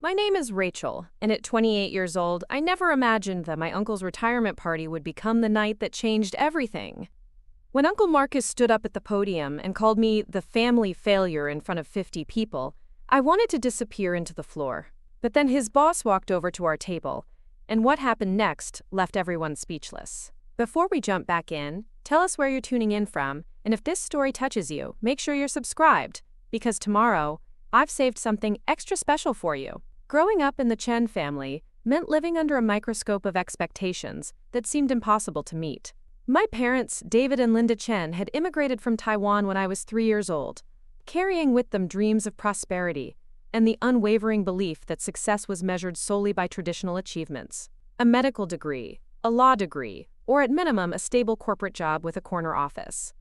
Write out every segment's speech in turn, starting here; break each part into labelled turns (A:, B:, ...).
A: My name is Rachel, and at 28 years old, I never imagined that my uncle's retirement party would become the night that changed everything. When Uncle Marcus stood up at the podium and called me the family failure in front of 50 people, I wanted to disappear into the floor. But then his boss walked over to our table, and what happened next left everyone speechless. Before we jump back in, tell us where you're tuning in from, and if this story touches you, make sure you're subscribed, because tomorrow, I've saved something extra special for you. Growing up in the Chen family meant living under a microscope of expectations that seemed impossible to meet. My parents, David and Linda Chen, had immigrated from Taiwan when I was 3 years old, carrying with them dreams of prosperity and the unwavering belief that success was measured solely by traditional achievements. A medical degree, a law degree, or at minimum a stable corporate job with a corner office.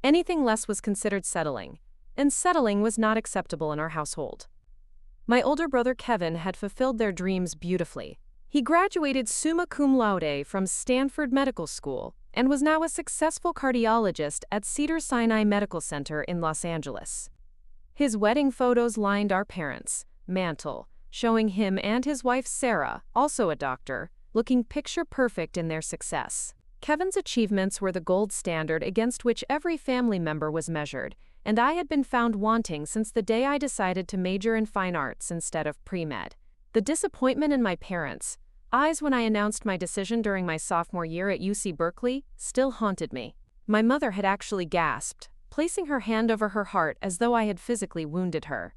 A: Anything less was considered settling, and settling was not acceptable in our household. My older brother Kevin had fulfilled their dreams beautifully. He graduated summa cum laude from Stanford Medical School and was now a successful cardiologist at Cedar-Sinai Medical Center in Los Angeles. His wedding photos lined our parents' mantle, showing him and his wife Sarah, also a doctor, looking picture-perfect in their success. Kevin's achievements were the gold standard against which every family member was measured, and I had been found wanting since the day I decided to major in fine arts instead of pre-med. The disappointment in my parents' eyes when I announced my decision during my sophomore year at UC Berkeley still haunted me. My mother had actually gasped, placing her hand over her heart as though I had physically wounded her.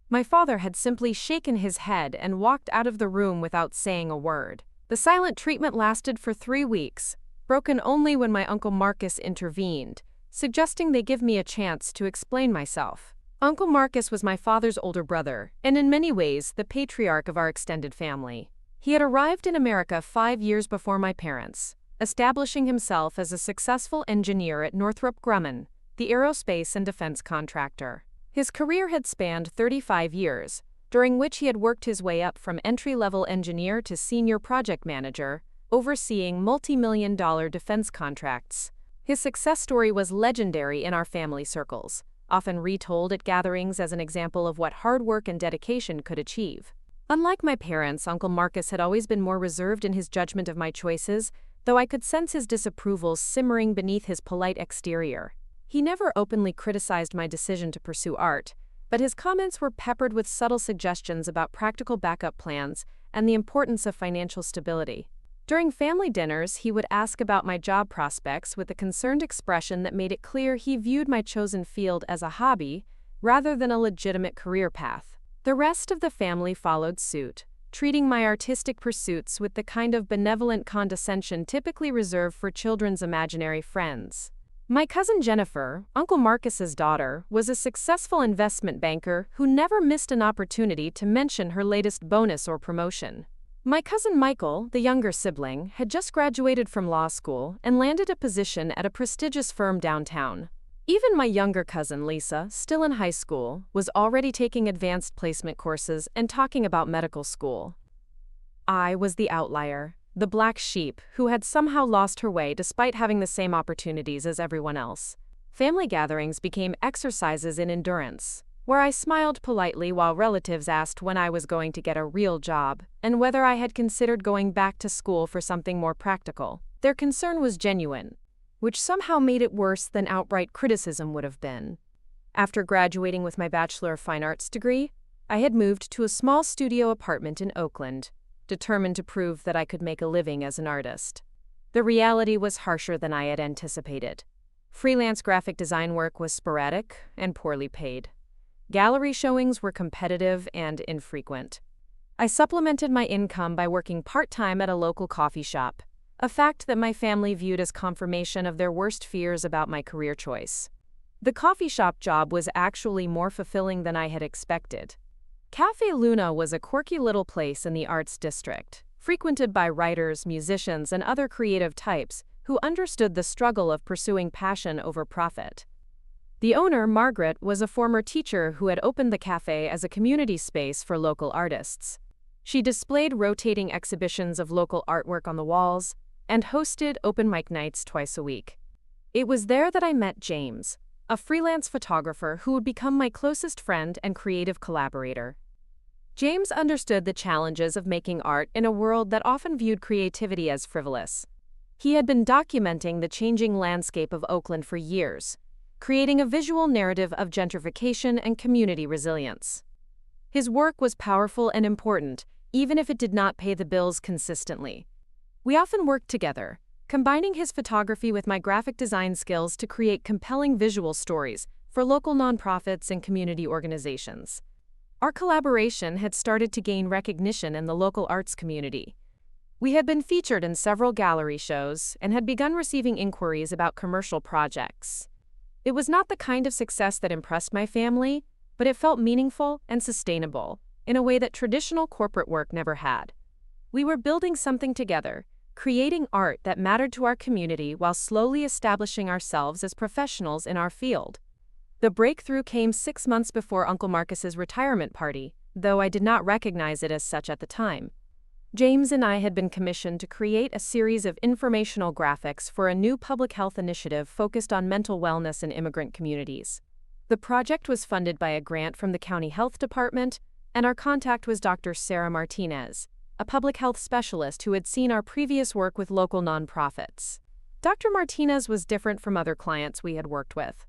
A: My father had simply shaken his head and walked out of the room without saying a word. The silent treatment lasted for 3 weeks, broken only when my Uncle Marcus intervened, suggesting they give me a chance to explain myself. Uncle Marcus was my father's older brother, and in many ways the patriarch of our extended family. He had arrived in America 5 years before my parents, establishing himself as a successful engineer at Northrop Grumman, the aerospace and defense contractor. His career had spanned 35 years, during which he had worked his way up from entry-level engineer to senior project manager, overseeing multi-million-dollar defense contracts. His success story was legendary in our family circles, often retold at gatherings as an example of what hard work and dedication could achieve. Unlike my parents, Uncle Marcus had always been more reserved in his judgment of my choices, though I could sense his disapproval simmering beneath his polite exterior. He never openly criticized my decision to pursue art, but his comments were peppered with subtle suggestions about practical backup plans and the importance of financial stability. During family dinners, he would ask about my job prospects with a concerned expression that made it clear he viewed my chosen field as a hobby rather than a legitimate career path. The rest of the family followed suit, treating my artistic pursuits with the kind of benevolent condescension typically reserved for children's imaginary friends. My cousin Jennifer, Uncle Marcus's daughter, was a successful investment banker who never missed an opportunity to mention her latest bonus or promotion. My cousin Michael, the younger sibling, had just graduated from law school and landed a position at a prestigious firm downtown. Even my younger cousin Lisa, still in high school, was already taking advanced placement courses and talking about medical school. I was the outlier, the black sheep who had somehow lost her way despite having the same opportunities as everyone else. Family gatherings became exercises in endurance, where I smiled politely while relatives asked when I was going to get a real job and whether I had considered going back to school for something more practical. Their concern was genuine, which somehow made it worse than outright criticism would have been. After graduating with my Bachelor of Fine Arts degree, I had moved to a small studio apartment in Oakland, determined to prove that I could make a living as an artist. The reality was harsher than I had anticipated. Freelance graphic design work was sporadic and poorly paid. Gallery showings were competitive and infrequent. I supplemented my income by working part-time at a local coffee shop, a fact that my family viewed as confirmation of their worst fears about my career choice. The coffee shop job was actually more fulfilling than I had expected. Café Luna was a quirky little place in the arts district, frequented by writers, musicians, and other creative types who understood the struggle of pursuing passion over profit. The owner, Margaret, was a former teacher who had opened the cafe as a community space for local artists. She displayed rotating exhibitions of local artwork on the walls and hosted open mic nights twice a week. It was there that I met James, a freelance photographer who would become my closest friend and creative collaborator. James understood the challenges of making art in a world that often viewed creativity as frivolous. He had been documenting the changing landscape of Oakland for years, creating a visual narrative of gentrification and community resilience. His work was powerful and important, even if it did not pay the bills consistently. We often worked together, combining his photography with my graphic design skills to create compelling visual stories for local nonprofits and community organizations. Our collaboration had started to gain recognition in the local arts community. We had been featured in several gallery shows and had begun receiving inquiries about commercial projects. It was not the kind of success that impressed my family, but it felt meaningful and sustainable in a way that traditional corporate work never had. We were building something together, creating art that mattered to our community while slowly establishing ourselves as professionals in our field. The breakthrough came 6 months before Uncle Marcus's retirement party, though I did not recognize it as such at the time. James and I had been commissioned to create a series of informational graphics for a new public health initiative focused on mental wellness in immigrant communities. The project was funded by a grant from the county health department, and our contact was Dr. Sarah Martinez, a public health specialist who had seen our previous work with local nonprofits. Dr. Martinez was different from other clients we had worked with.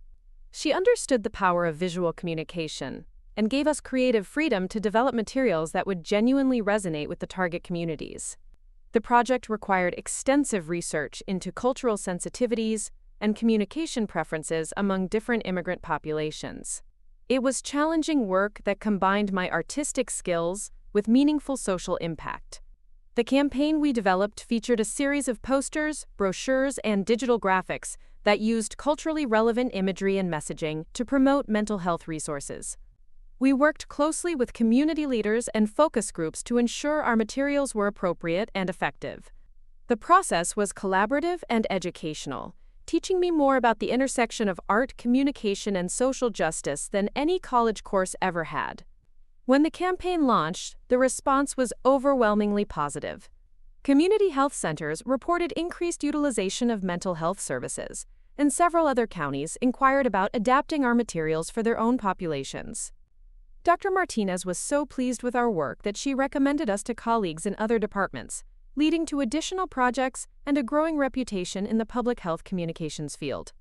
A: She understood the power of visual communication and gave us creative freedom to develop materials that would genuinely resonate with the target communities. The project required extensive research into cultural sensitivities and communication preferences among different immigrant populations. It was challenging work that combined my artistic skills with meaningful social impact. The campaign we developed featured a series of posters, brochures, and digital graphics that used culturally relevant imagery and messaging to promote mental health resources. We worked closely with community leaders and focus groups to ensure our materials were appropriate and effective. The process was collaborative and educational, teaching me more about the intersection of art, communication, and social justice than any college course ever had. When the campaign launched, the response was overwhelmingly positive. Community health centers reported increased utilization of mental health services, and several other counties inquired about adapting our materials for their own populations. Dr. Martinez was so pleased with our work that she recommended us to colleagues in other departments, leading to additional projects and a growing reputation in the public health communications field.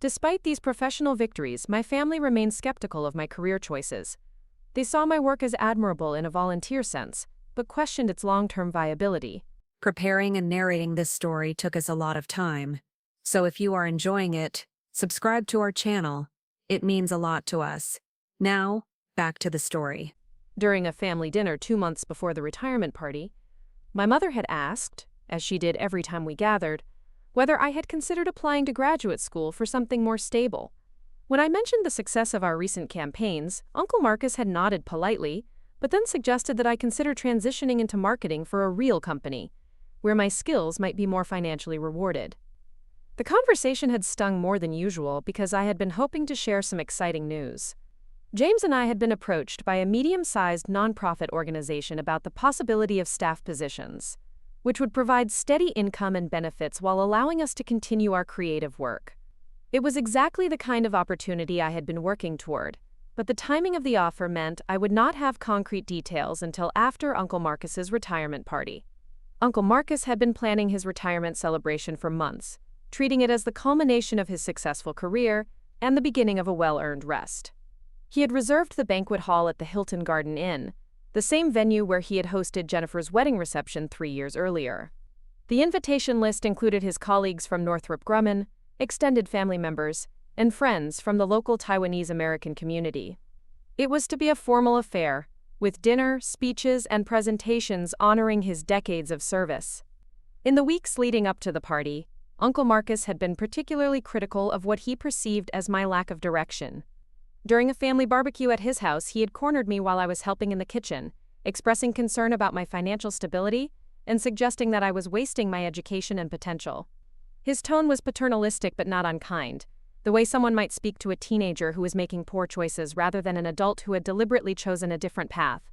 A: Despite these professional victories, my family remained skeptical of my career choices. They saw my work as admirable in a volunteer sense, but questioned its long-term viability.
B: Preparing and narrating this story took us a lot of time. So if you are enjoying it, subscribe to our channel. It means a lot to us. Now, back to the story.
A: During a family dinner 2 months before the retirement party, my mother had asked, as she did every time we gathered, whether I had considered applying to graduate school for something more stable. When I mentioned the success of our recent campaigns, Uncle Marcus had nodded politely, but then suggested that I consider transitioning into marketing for a real company, where my skills might be more financially rewarded. The conversation had stung more than usual because I had been hoping to share some exciting news. James and I had been approached by a medium-sized nonprofit organization about the possibility of staff positions, which would provide steady income and benefits while allowing us to continue our creative work. It was exactly the kind of opportunity I had been working toward, but the timing of the offer meant I would not have concrete details until after Uncle Marcus's retirement party. Uncle Marcus had been planning his retirement celebration for months, treating it as the culmination of his successful career and the beginning of a well-earned rest. He had reserved the banquet hall at the Hilton Garden Inn, the same venue where he had hosted Jennifer's wedding reception 3 years earlier. The invitation list included his colleagues from Northrop Grumman, extended family members, and friends from the local Taiwanese American community. It was to be a formal affair, with dinner, speeches, and presentations honoring his decades of service. In the weeks leading up to the party, Uncle Marcus had been particularly critical of what he perceived as my lack of direction. During a family barbecue at his house, he had cornered me while I was helping in the kitchen, expressing concern about my financial stability and suggesting that I was wasting my education and potential. His tone was paternalistic but not unkind, the way someone might speak to a teenager who was making poor choices rather than an adult who had deliberately chosen a different path.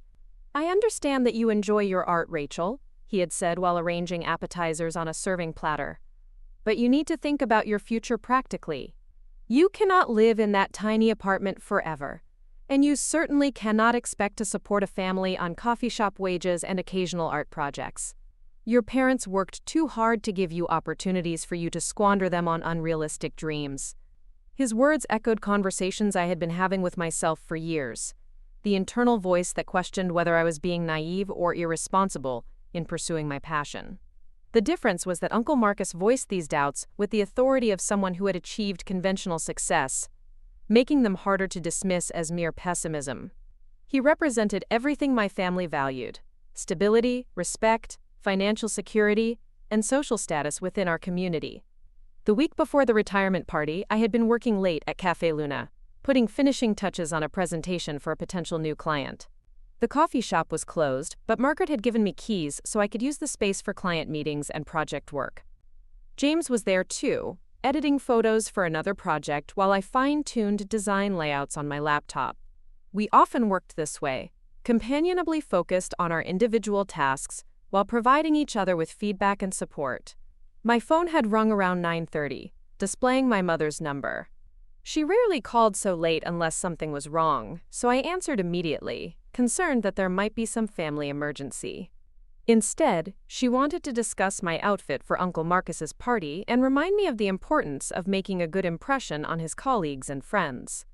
A: "I understand that you enjoy your art, Rachel," he had said while arranging appetizers on a serving platter. "But you need to think about your future practically. You cannot live in that tiny apartment forever, And you certainly cannot expect to support a family on coffee shop wages and occasional art projects. Your parents worked too hard to give you opportunities for you to squander them on unrealistic dreams. His words echoed conversations I had been having with myself for years. The internal voice that questioned whether I was being naive or irresponsible in pursuing my passion. The difference was that Uncle Marcus voiced these doubts with the authority of someone who had achieved conventional success, making them harder to dismiss as mere pessimism. He represented everything my family valued: stability, respect, financial security, and social status within our community. The week before the retirement party, I had been working late at Café Luna, putting finishing touches on a presentation for a potential new client. The coffee shop was closed, but Margaret had given me keys so I could use the space for client meetings and project work. James was there too, editing photos for another project while I fine-tuned design layouts on my laptop. We often worked this way, companionably focused on our individual tasks while providing each other with feedback and support. My phone had rung around 9:30, displaying my mother's number. She rarely called so late unless something was wrong, so I answered immediately, concerned that there might be some family emergency. Instead, she wanted to discuss my outfit for Uncle Marcus's party and remind me of the importance of making a good impression on his colleagues and friends.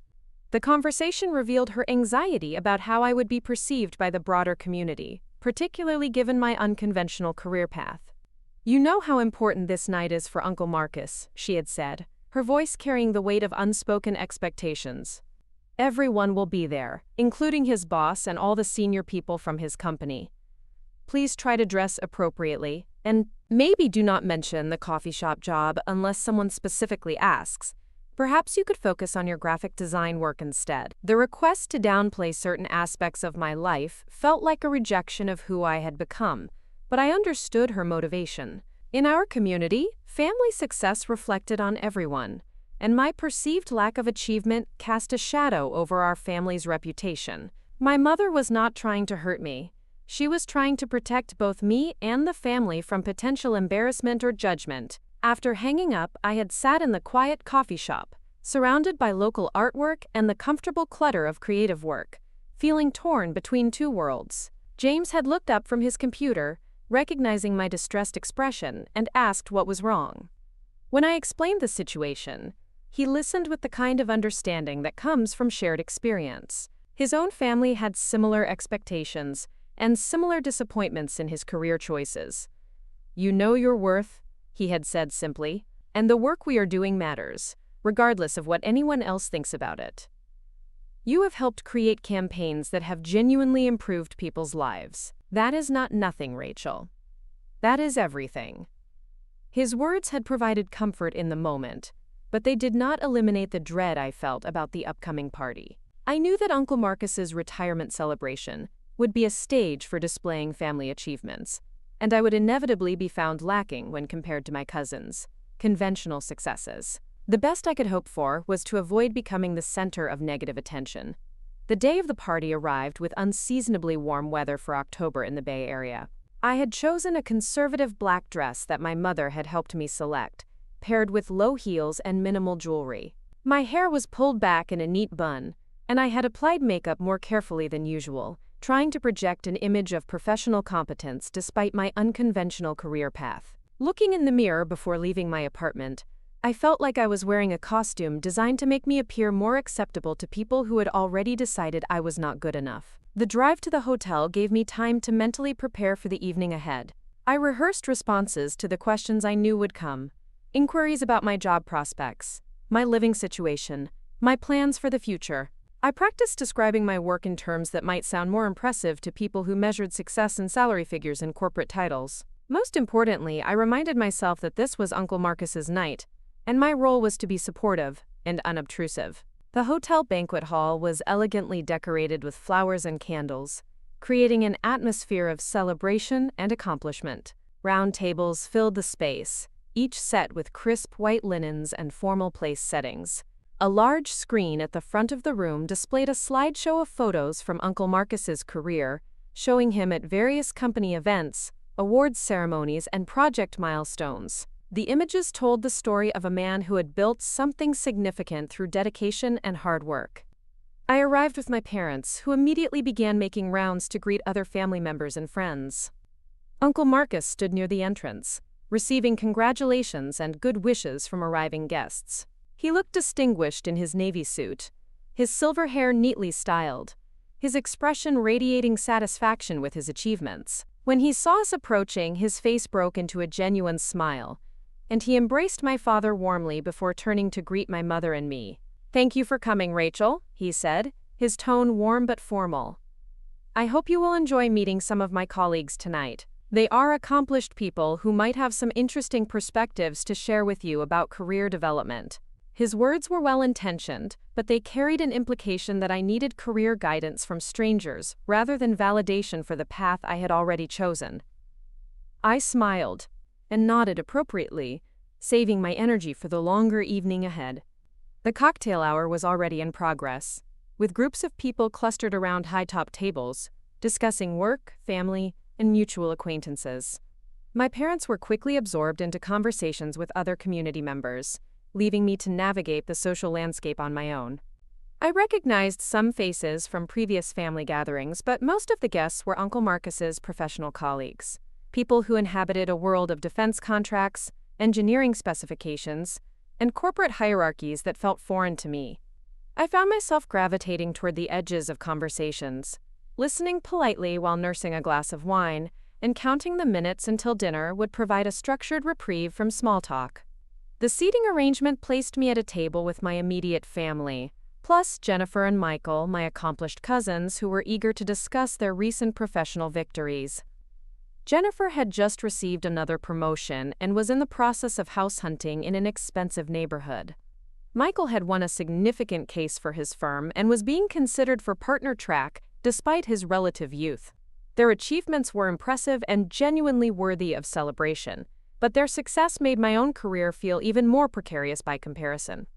A: The conversation revealed her anxiety about how I would be perceived by the broader community, particularly given my unconventional career path. "You know how important this night is for Uncle Marcus," she had said, her voice carrying the weight of unspoken expectations. "Everyone will be there, including his boss and all the senior people from his company. Please try to dress appropriately, and maybe do not mention the coffee shop job unless someone specifically asks. Perhaps you could focus on your graphic design work instead." The request to downplay certain aspects of my life felt like a rejection of who I had become, but I understood her motivation. In our community, family success reflected on everyone, and my perceived lack of achievement cast a shadow over our family's reputation. My mother was not trying to hurt me. She was trying to protect both me and the family from potential embarrassment or judgment. After hanging up, I had sat in the quiet coffee shop, surrounded by local artwork and the comfortable clutter of creative work, feeling torn between two worlds. James had looked up from his computer, recognizing my distressed expression, and asked what was wrong. When I explained the situation, he listened with the kind of understanding that comes from shared experience. His own family had similar expectations and similar disappointments in his career choices. "You know your worth," he had said simply, "and the work we are doing matters, regardless of what anyone else thinks about it. You have helped create campaigns that have genuinely improved people's lives. That is not nothing, Rachel. That is everything." His words had provided comfort in the moment, but they did not eliminate the dread I felt about the upcoming party. I knew that Uncle Marcus's retirement celebration would be a stage for displaying family achievements, and I would inevitably be found lacking when compared to my cousins' conventional successes. The best I could hope for was to avoid becoming the center of negative attention. The day of the party arrived with unseasonably warm weather for October in the Bay Area. I had chosen a conservative black dress that my mother had helped me select, paired with low heels and minimal jewelry. My hair was pulled back in a neat bun, and I had applied makeup more carefully than usual, trying to project an image of professional competence despite my unconventional career path. Looking in the mirror before leaving my apartment, I felt like I was wearing a costume designed to make me appear more acceptable to people who had already decided I was not good enough. The drive to the hotel gave me time to mentally prepare for the evening ahead. I rehearsed responses to the questions I knew would come: inquiries about my job prospects, my living situation, my plans for the future. I practiced describing my work in terms that might sound more impressive to people who measured success in salary figures and corporate titles. Most importantly, I reminded myself that this was Uncle Marcus's night, and my role was to be supportive and unobtrusive. The hotel banquet hall was elegantly decorated with flowers and candles, creating an atmosphere of celebration and accomplishment. Round tables filled the space, each set with crisp white linens and formal place settings. A large screen at the front of the room displayed a slideshow of photos from Uncle Marcus's career, showing him at various company events, awards ceremonies, and project milestones. The images told the story of a man who had built something significant through dedication and hard work. I arrived with my parents, who immediately began making rounds to greet other family members and friends. Uncle Marcus stood near the entrance, receiving congratulations and good wishes from arriving guests. He looked distinguished in his navy suit, his silver hair neatly styled, his expression radiating satisfaction with his achievements. When he saw us approaching, his face broke into a genuine smile, and he embraced my father warmly before turning to greet my mother and me. "Thank you for coming, Rachel," he said, his tone warm but formal. "I hope you will enjoy meeting some of my colleagues tonight. They are accomplished people who might have some interesting perspectives to share with you about career development." His words were well-intentioned, but they carried an implication that I needed career guidance from strangers rather than validation for the path I had already chosen. I smiled and nodded appropriately, saving my energy for the longer evening ahead. The cocktail hour was already in progress, with groups of people clustered around high-top tables, discussing work, family, and mutual acquaintances. My parents were quickly absorbed into conversations with other community members, leaving me to navigate the social landscape on my own. I recognized some faces from previous family gatherings, but most of the guests were Uncle Marcus's professional colleagues, people who inhabited a world of defense contracts, engineering specifications, and corporate hierarchies that felt foreign to me. I found myself gravitating toward the edges of conversations, listening politely while nursing a glass of wine, and counting the minutes until dinner would provide a structured reprieve from small talk. The seating arrangement placed me at a table with my immediate family, plus Jennifer and Michael, my accomplished cousins who were eager to discuss their recent professional victories. Jennifer had just received another promotion and was in the process of house hunting in an expensive neighborhood. Michael had won a significant case for his firm and was being considered for partner track despite his relative youth. Their achievements were impressive and genuinely worthy of celebration, but their success made my own career feel even more precarious by comparison.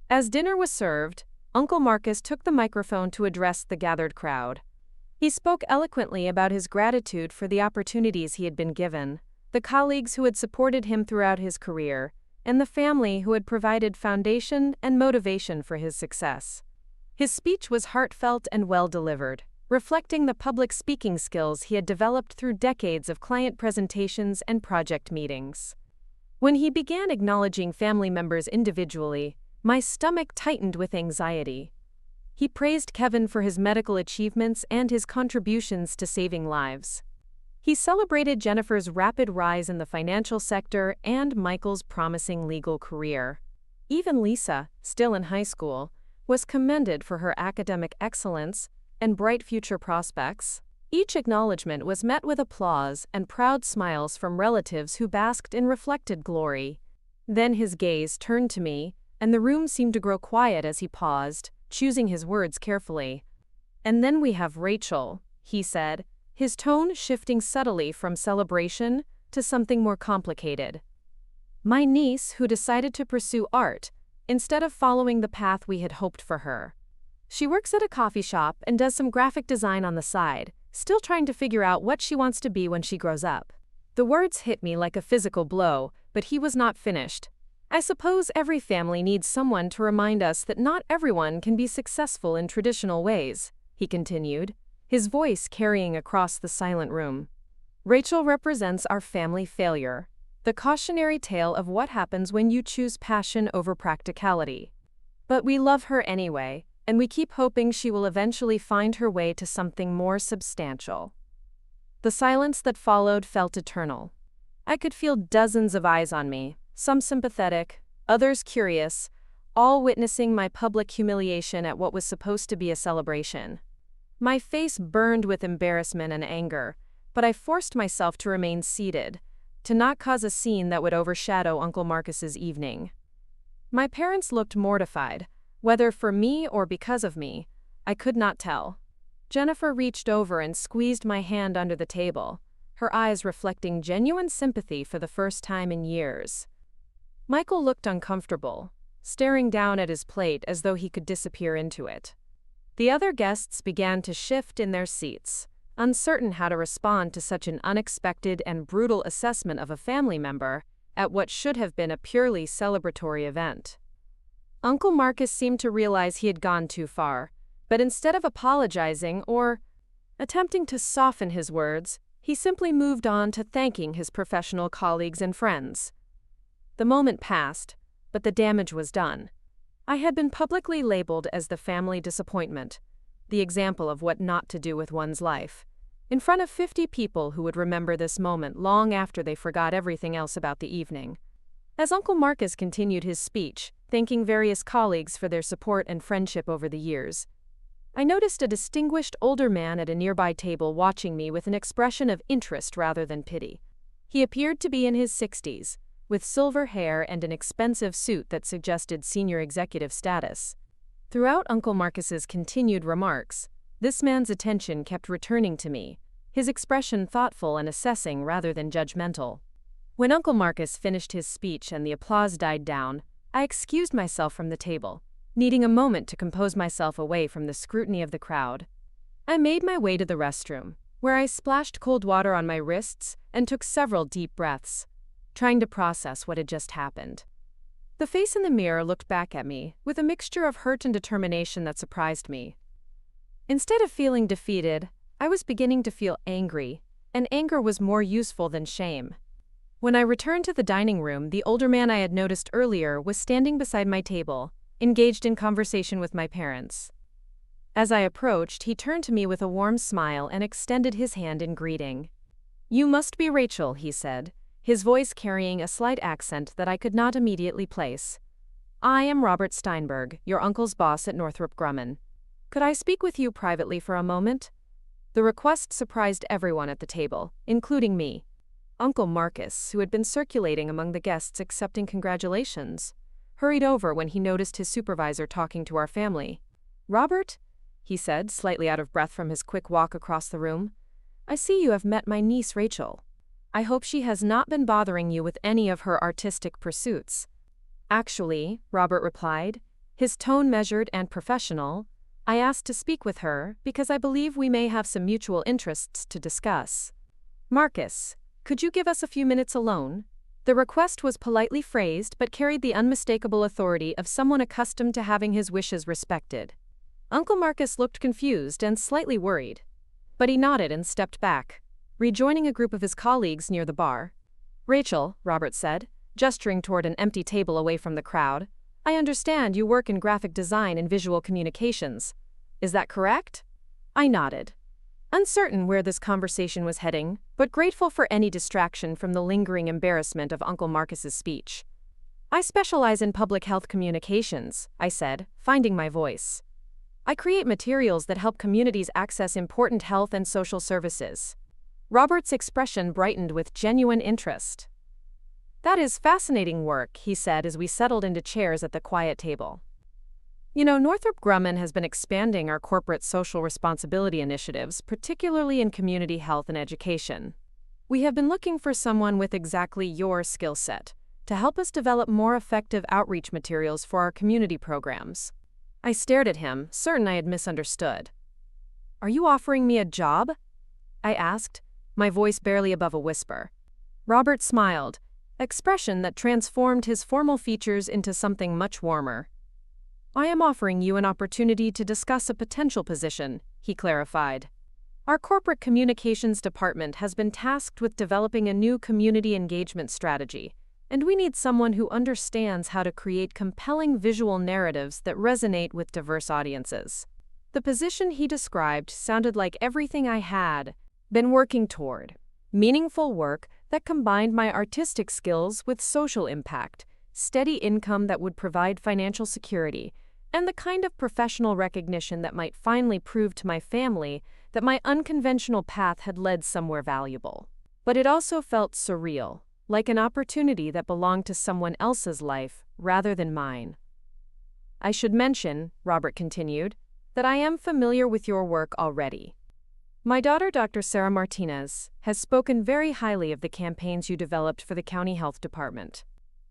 A: As dinner was served, Uncle Marcus took the microphone to address the gathered crowd. He spoke eloquently about his gratitude for the opportunities he had been given, the colleagues who had supported him throughout his career, and the family who had provided foundation and motivation for his success. His speech was heartfelt and well-delivered, reflecting the public speaking skills he had developed through decades of client presentations and project meetings. When he began acknowledging family members individually, my stomach tightened with anxiety. He praised Kevin for his medical achievements and his contributions to saving lives. He celebrated Jennifer's rapid rise in the financial sector and Michael's promising legal career. Even Lisa, still in high school, was commended for her academic excellence and bright future prospects. Each acknowledgement was met with applause and proud smiles from relatives who basked in reflected glory. Then his gaze turned to me, and the room seemed to grow quiet as he paused, choosing his words carefully. "And then we have Rachel," he said, his tone shifting subtly from celebration to something more complicated. "My niece who decided to pursue art instead of following the path we had hoped for her. She works at a coffee shop and does some graphic design on the side, still trying to figure out what she wants to be when she grows up." The words hit me like a physical blow, but he was not finished. "I suppose every family needs someone to remind us that not everyone can be successful in traditional ways," he continued, his voice carrying across the silent room. "Rachel represents our family failure, the cautionary tale of what happens when you choose passion over practicality. But we love her anyway, and we keep hoping she will eventually find her way to something more substantial." The silence that followed felt eternal. I could feel dozens of eyes on me, some sympathetic, others curious, all witnessing my public humiliation at what was supposed to be a celebration. My face burned with embarrassment and anger, but I forced myself to remain seated, to not cause a scene that would overshadow Uncle Marcus's evening. My parents looked mortified, whether for me or because of me, I could not tell. Jennifer reached over and squeezed my hand under the table, her eyes reflecting genuine sympathy for the first time in years. Michael looked uncomfortable, staring down at his plate as though he could disappear into it. The other guests began to shift in their seats, uncertain how to respond to such an unexpected and brutal assessment of a family member at what should have been a purely celebratory event. Uncle Marcus seemed to realize he had gone too far, But instead of apologizing or attempting to soften his words, he simply moved on to thanking his professional colleagues and friends. The moment passed, but the damage was done. I had been publicly labeled as the family disappointment, the example of what not to do with one's life, in front of 50 people who would remember this moment long after they forgot everything else about the evening. As Uncle Marcus continued his speech, thanking various colleagues for their support and friendship over the years, I noticed a distinguished older man at a nearby table watching me with an expression of interest rather than pity. He appeared to be in his 60s, with silver hair and an expensive suit that suggested senior executive status. Throughout Uncle Marcus's continued remarks, this man's attention kept returning to me, his expression thoughtful and assessing rather than judgmental. When Uncle Marcus finished his speech and the applause died down, I excused myself from the table, needing a moment to compose myself away from the scrutiny of the crowd. I made my way to the restroom, where I splashed cold water on my wrists and took several deep breaths, trying to process what had just happened. The face in the mirror looked back at me with a mixture of hurt and determination that surprised me. Instead of feeling defeated, I was beginning to feel angry, and anger was more useful than shame. When I returned to the dining room, the older man I had noticed earlier was standing beside my table, engaged in conversation with my parents. As I approached, he turned to me with a warm smile and extended his hand in greeting. "You must be Rachel," he said, his voice carrying a slight accent that I could not immediately place. "I am Robert Steinberg, your uncle's boss at Northrop Grumman. Could I speak with you privately for a moment?" The request surprised everyone at the table, including me. Uncle Marcus, who had been circulating among the guests accepting congratulations, hurried over when he noticed his supervisor talking to our family. "Robert," he said, slightly out of breath from his quick walk across the room, "I see you have met my niece Rachel. I hope she has not been bothering you with any of her artistic pursuits." "Actually," Robert replied, his tone measured and professional, "I asked to speak with her because I believe we may have some mutual interests to discuss." "Marcus, could you give us a few minutes alone?" The request was politely phrased but carried the unmistakable authority of someone accustomed to having his wishes respected. Uncle Marcus looked confused and slightly worried, but he nodded and stepped back, rejoining a group of his colleagues near the bar. "Rachel," Robert said, gesturing toward an empty table away from the crowd, "I understand you work in graphic design and visual communications. Is that correct?" I nodded, uncertain where this conversation was heading, but grateful for any distraction from the lingering embarrassment of Uncle Marcus's speech. "I specialize in public health communications," I said, finding my voice. "I create materials that help communities access important health and social services." Robert's expression brightened with genuine interest. "That is fascinating work," he said as we settled into chairs at the quiet table. "You know, Northrop Grumman has been expanding our corporate social responsibility initiatives, particularly in community health and education. We have been looking for someone with exactly your skill set to help us develop more effective outreach materials for our community programs." I stared at him, certain I had misunderstood. "Are you offering me a job?" I asked, my voice barely above a whisper. Robert smiled, expression that transformed his formal features into something much warmer. "I am offering you an opportunity to discuss a potential position," he clarified. "Our corporate communications department has been tasked with developing a new community engagement strategy, and we need someone who understands how to create compelling visual narratives that resonate with diverse audiences." The position he described sounded like everything I had been working toward: meaningful work that combined my artistic skills with social impact, steady income that would provide financial security, and the kind of professional recognition that might finally prove to my family that my unconventional path had led somewhere valuable. But it also felt surreal, like an opportunity that belonged to someone else's life rather than mine. "I should mention," Robert continued, "that I am familiar with your work already. My daughter, Dr. Sarah Martinez, has spoken very highly of the campaigns you developed for the county health department.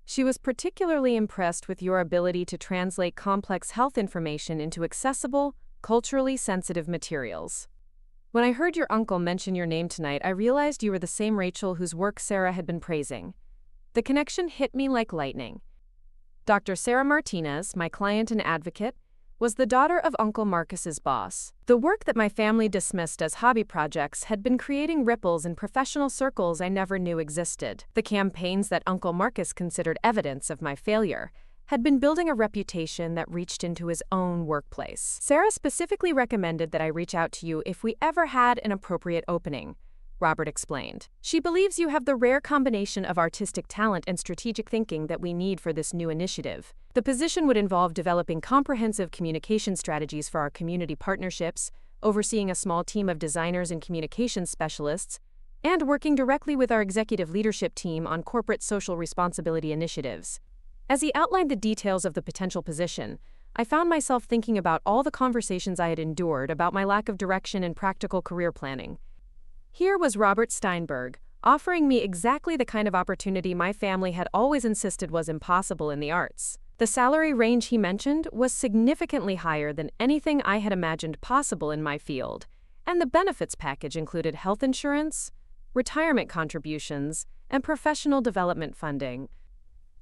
A: She was particularly impressed with your ability to translate complex health information into accessible, culturally sensitive materials. When I heard your uncle mention your name tonight, I realized you were the same Rachel whose work Sarah had been praising. The connection hit me like lightning. Dr. Sarah Martinez, my client and advocate, was the daughter of Uncle Marcus's boss. The work that my family dismissed as hobby projects had been creating ripples in professional circles I never knew existed. The campaigns that Uncle Marcus considered evidence of my failure had been building a reputation that reached into his own workplace. Sarah specifically recommended that I reach out to you if we ever had an appropriate opening, Robert explained. She believes you have the rare combination of artistic talent and strategic thinking that we need for this new initiative. The position would involve developing comprehensive communication strategies for our community partnerships, overseeing a small team of designers and communications specialists, and working directly with our executive leadership team on corporate social responsibility initiatives. As he outlined the details of the potential position, I found myself thinking about all the conversations I had endured about my lack of direction and practical career planning. Here was Robert Steinberg, offering me exactly the kind of opportunity my family had always insisted was impossible in the arts. The salary range he mentioned was significantly higher than anything I had imagined possible in my field, and the benefits package included health insurance, retirement contributions, and professional development funding.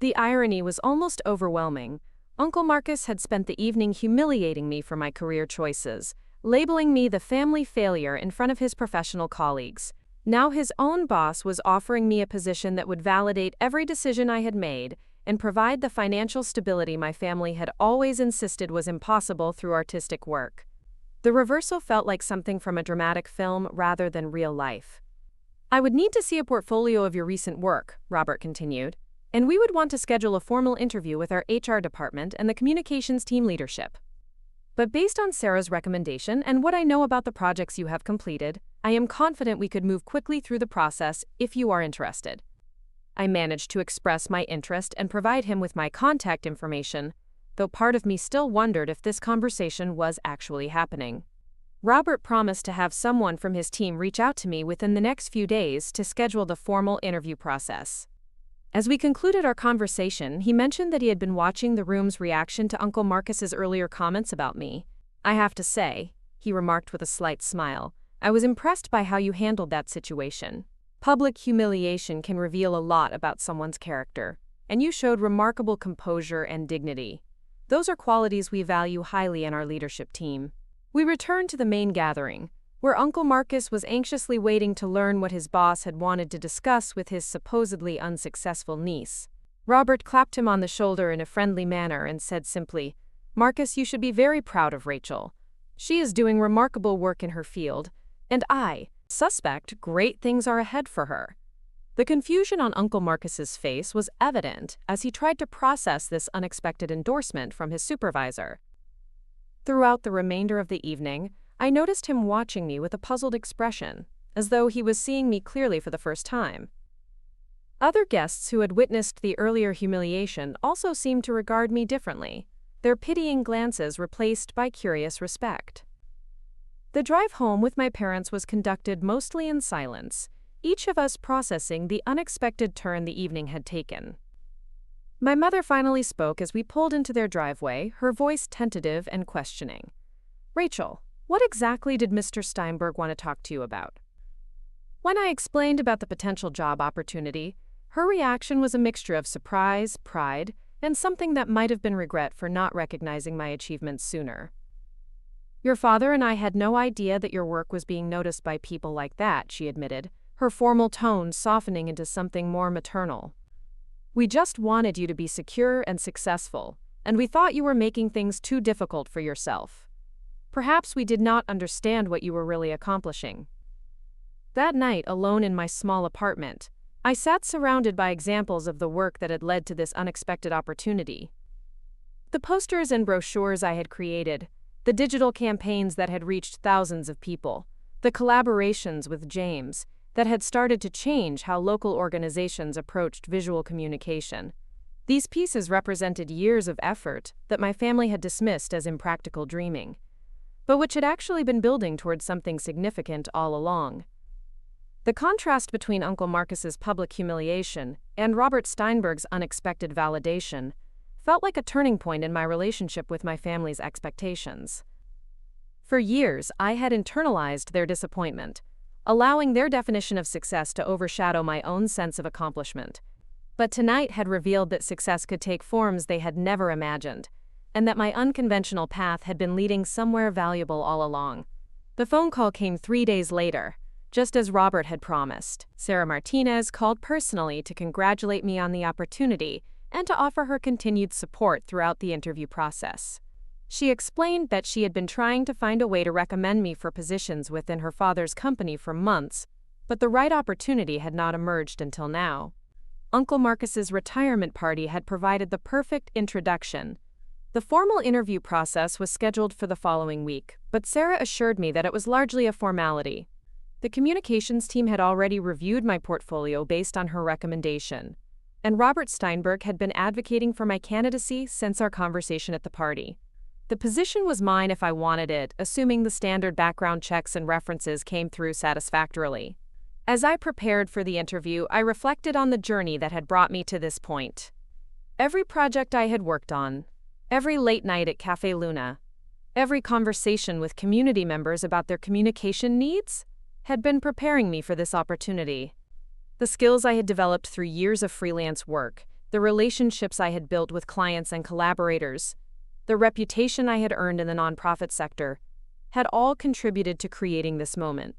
A: The irony was almost overwhelming. Uncle Marcus had spent the evening humiliating me for my career choices, labeling me the family failure in front of his professional colleagues. Now his own boss was offering me a position that would validate every decision I had made and provide the financial stability my family had always insisted was impossible through artistic work. The reversal felt like something from a dramatic film rather than real life. I would need to see a portfolio of your recent work, Robert continued, and we would want to schedule a formal interview with our HR department and the communications team leadership. But based on Sarah's recommendation and what I know about the projects you have completed, I am confident we could move quickly through the process if you are interested. I managed to express my interest and provide him with my contact information, though part of me still wondered if this conversation was actually happening. Robert promised to have someone from his team reach out to me within the next few days to schedule the formal interview process. As we concluded our conversation, he mentioned that he had been watching the room's reaction to Uncle Marcus's earlier comments about me. I have to say, he remarked with a slight smile, I was impressed by how you handled that situation. Public humiliation can reveal a lot about someone's character, and you showed remarkable composure and dignity. Those are qualities we value highly in our leadership team. We returned to the main gathering, where Uncle Marcus was anxiously waiting to learn what his boss had wanted to discuss with his supposedly unsuccessful niece. Robert clapped him on the shoulder in a friendly manner and said simply, Marcus, you should be very proud of Rachel. She is doing remarkable work in her field, and I suspect great things are ahead for her. The confusion on Uncle Marcus's face was evident as he tried to process this unexpected endorsement from his supervisor. Throughout the remainder of the evening, I noticed him watching me with a puzzled expression, as though he was seeing me clearly for the first time. Other guests who had witnessed the earlier humiliation also seemed to regard me differently, their pitying glances replaced by curious respect. The drive home with my parents was conducted mostly in silence, each of us processing the unexpected turn the evening had taken. My mother finally spoke as we pulled into their driveway, her voice tentative and questioning. Rachel, what exactly did Mr. Steinberg want to talk to you about? When I explained about the potential job opportunity, her reaction was a mixture of surprise, pride, and something that might have been regret for not recognizing my achievements sooner. Your father and I had no idea that your work was being noticed by people like that, she admitted, her formal tone softening into something more maternal. We just wanted you to be secure and successful, and we thought you were making things too difficult for yourself. Perhaps we did not understand what you were really accomplishing. That night, alone in my small apartment, I sat surrounded by examples of the work that had led to this unexpected opportunity. The posters and brochures I had created, the digital campaigns that had reached thousands of people, the collaborations with James that had started to change how local organizations approached visual communication. These pieces represented years of effort that my family had dismissed as impractical dreaming, but which had actually been building towards something significant all along. The contrast between Uncle Marcus's public humiliation and Robert Steinberg's unexpected validation felt like a turning point in my relationship with my family's expectations. For years, I had internalized their disappointment, allowing their definition of success to overshadow my own sense of accomplishment. But tonight had revealed that success could take forms they had never imagined, and that my unconventional path had been leading somewhere valuable all along. The phone call came 3 days later. Just as Robert had promised, Sarah Martinez called personally to congratulate me on the opportunity and to offer her continued support throughout the interview process. She explained that she had been trying to find a way to recommend me for positions within her father's company for months, but the right opportunity had not emerged until now. Uncle Marcus's retirement party had provided the perfect introduction. The formal interview process was scheduled for the following week, but Sarah assured me that it was largely a formality. The communications team had already reviewed my portfolio based on her recommendation, and Robert Steinberg had been advocating for my candidacy since our conversation at the party. The position was mine if I wanted it, assuming the standard background checks and references came through satisfactorily. As I prepared for the interview, I reflected on the journey that had brought me to this point. Every project I had worked on, every late night at Café Luna, every conversation with community members about their communication needs, had been preparing me for this opportunity. The skills I had developed through years of freelance work, the relationships I had built with clients and collaborators, the reputation I had earned in the nonprofit sector, had all contributed to creating this moment.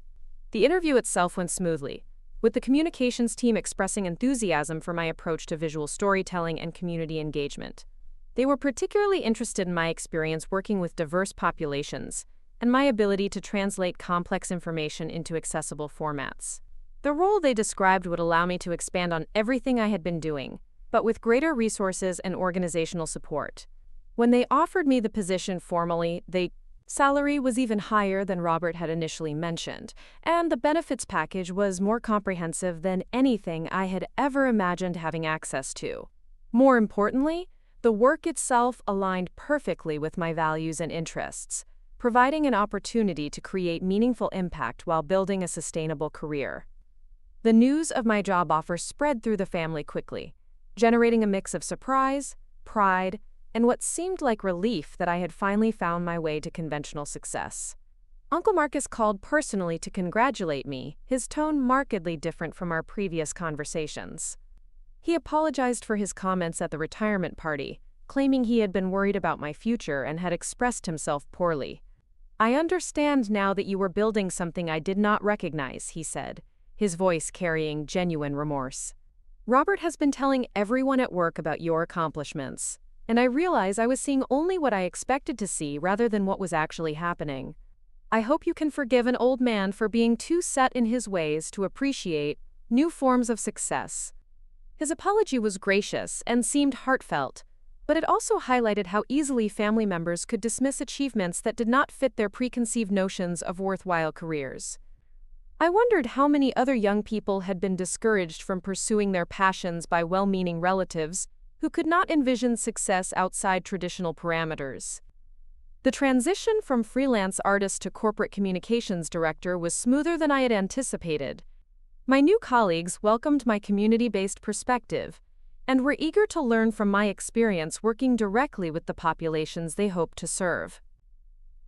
A: The interview itself went smoothly, with the communications team expressing enthusiasm for my approach to visual storytelling and community engagement. They were particularly interested in my experience working with diverse populations and my ability to translate complex information into accessible formats. The role they described would allow me to expand on everything I had been doing, but with greater resources and organizational support. When they offered me the position formally, the salary was even higher than Robert had initially mentioned, and the benefits package was more comprehensive than anything I had ever imagined having access to. More importantly, the work itself aligned perfectly with my values and interests, providing an opportunity to create meaningful impact while building a sustainable career. The news of my job offer spread through the family quickly, generating a mix of surprise, pride, and what seemed like relief that I had finally found my way to conventional success. Uncle Marcus called personally to congratulate me, his tone markedly different from our previous conversations. He apologized for his comments at the retirement party, claiming he had been worried about my future and had expressed himself poorly. "I understand now that you were building something I did not recognize," he said, his voice carrying genuine remorse. "Robert has been telling everyone at work about your accomplishments, and I realize I was seeing only what I expected to see rather than what was actually happening. I hope you can forgive an old man for being too set in his ways to appreciate new forms of success." His apology was gracious and seemed heartfelt, but it also highlighted how easily family members could dismiss achievements that did not fit their preconceived notions of worthwhile careers. I wondered how many other young people had been discouraged from pursuing their passions by well-meaning relatives who could not envision success outside traditional parameters. The transition from freelance artist to corporate communications director was smoother than I had anticipated. My new colleagues welcomed my community-based perspective and were eager to learn from my experience working directly with the populations they hoped to serve.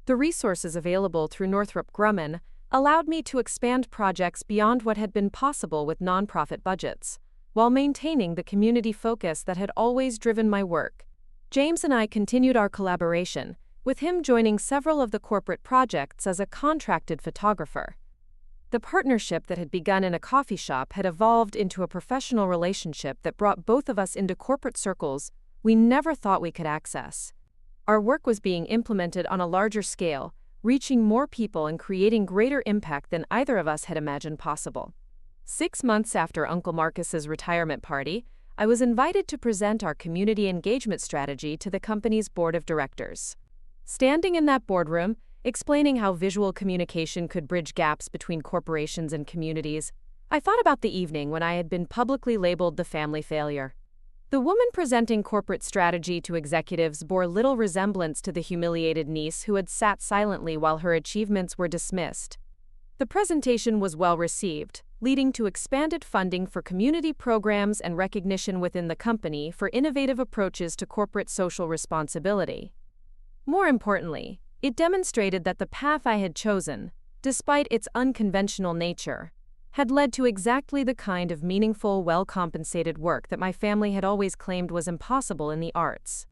A: The resources available through Northrop Grumman allowed me to expand projects beyond what had been possible with nonprofit budgets, while maintaining the community focus that had always driven my work. James and I continued our collaboration, with him joining several of the corporate projects as a contracted photographer. The partnership that had begun in a coffee shop had evolved into a professional relationship that brought both of us into corporate circles we never thought we could access. Our work was being implemented on a larger scale, reaching more people and creating greater impact than either of us had imagined possible. 6 months after Uncle Marcus's retirement party, I was invited to present our community engagement strategy to the company's board of directors. Standing in that boardroom, explaining how visual communication could bridge gaps between corporations and communities, I thought about the evening when I had been publicly labeled the family failure. The woman presenting corporate strategy to executives bore little resemblance to the humiliated niece who had sat silently while her achievements were dismissed. The presentation was well received, leading to expanded funding for community programs and recognition within the company for innovative approaches to corporate social responsibility. More importantly, it demonstrated that the path I had chosen, despite its unconventional nature, had led to exactly the kind of meaningful, well-compensated work that my family had always claimed was impossible in the arts.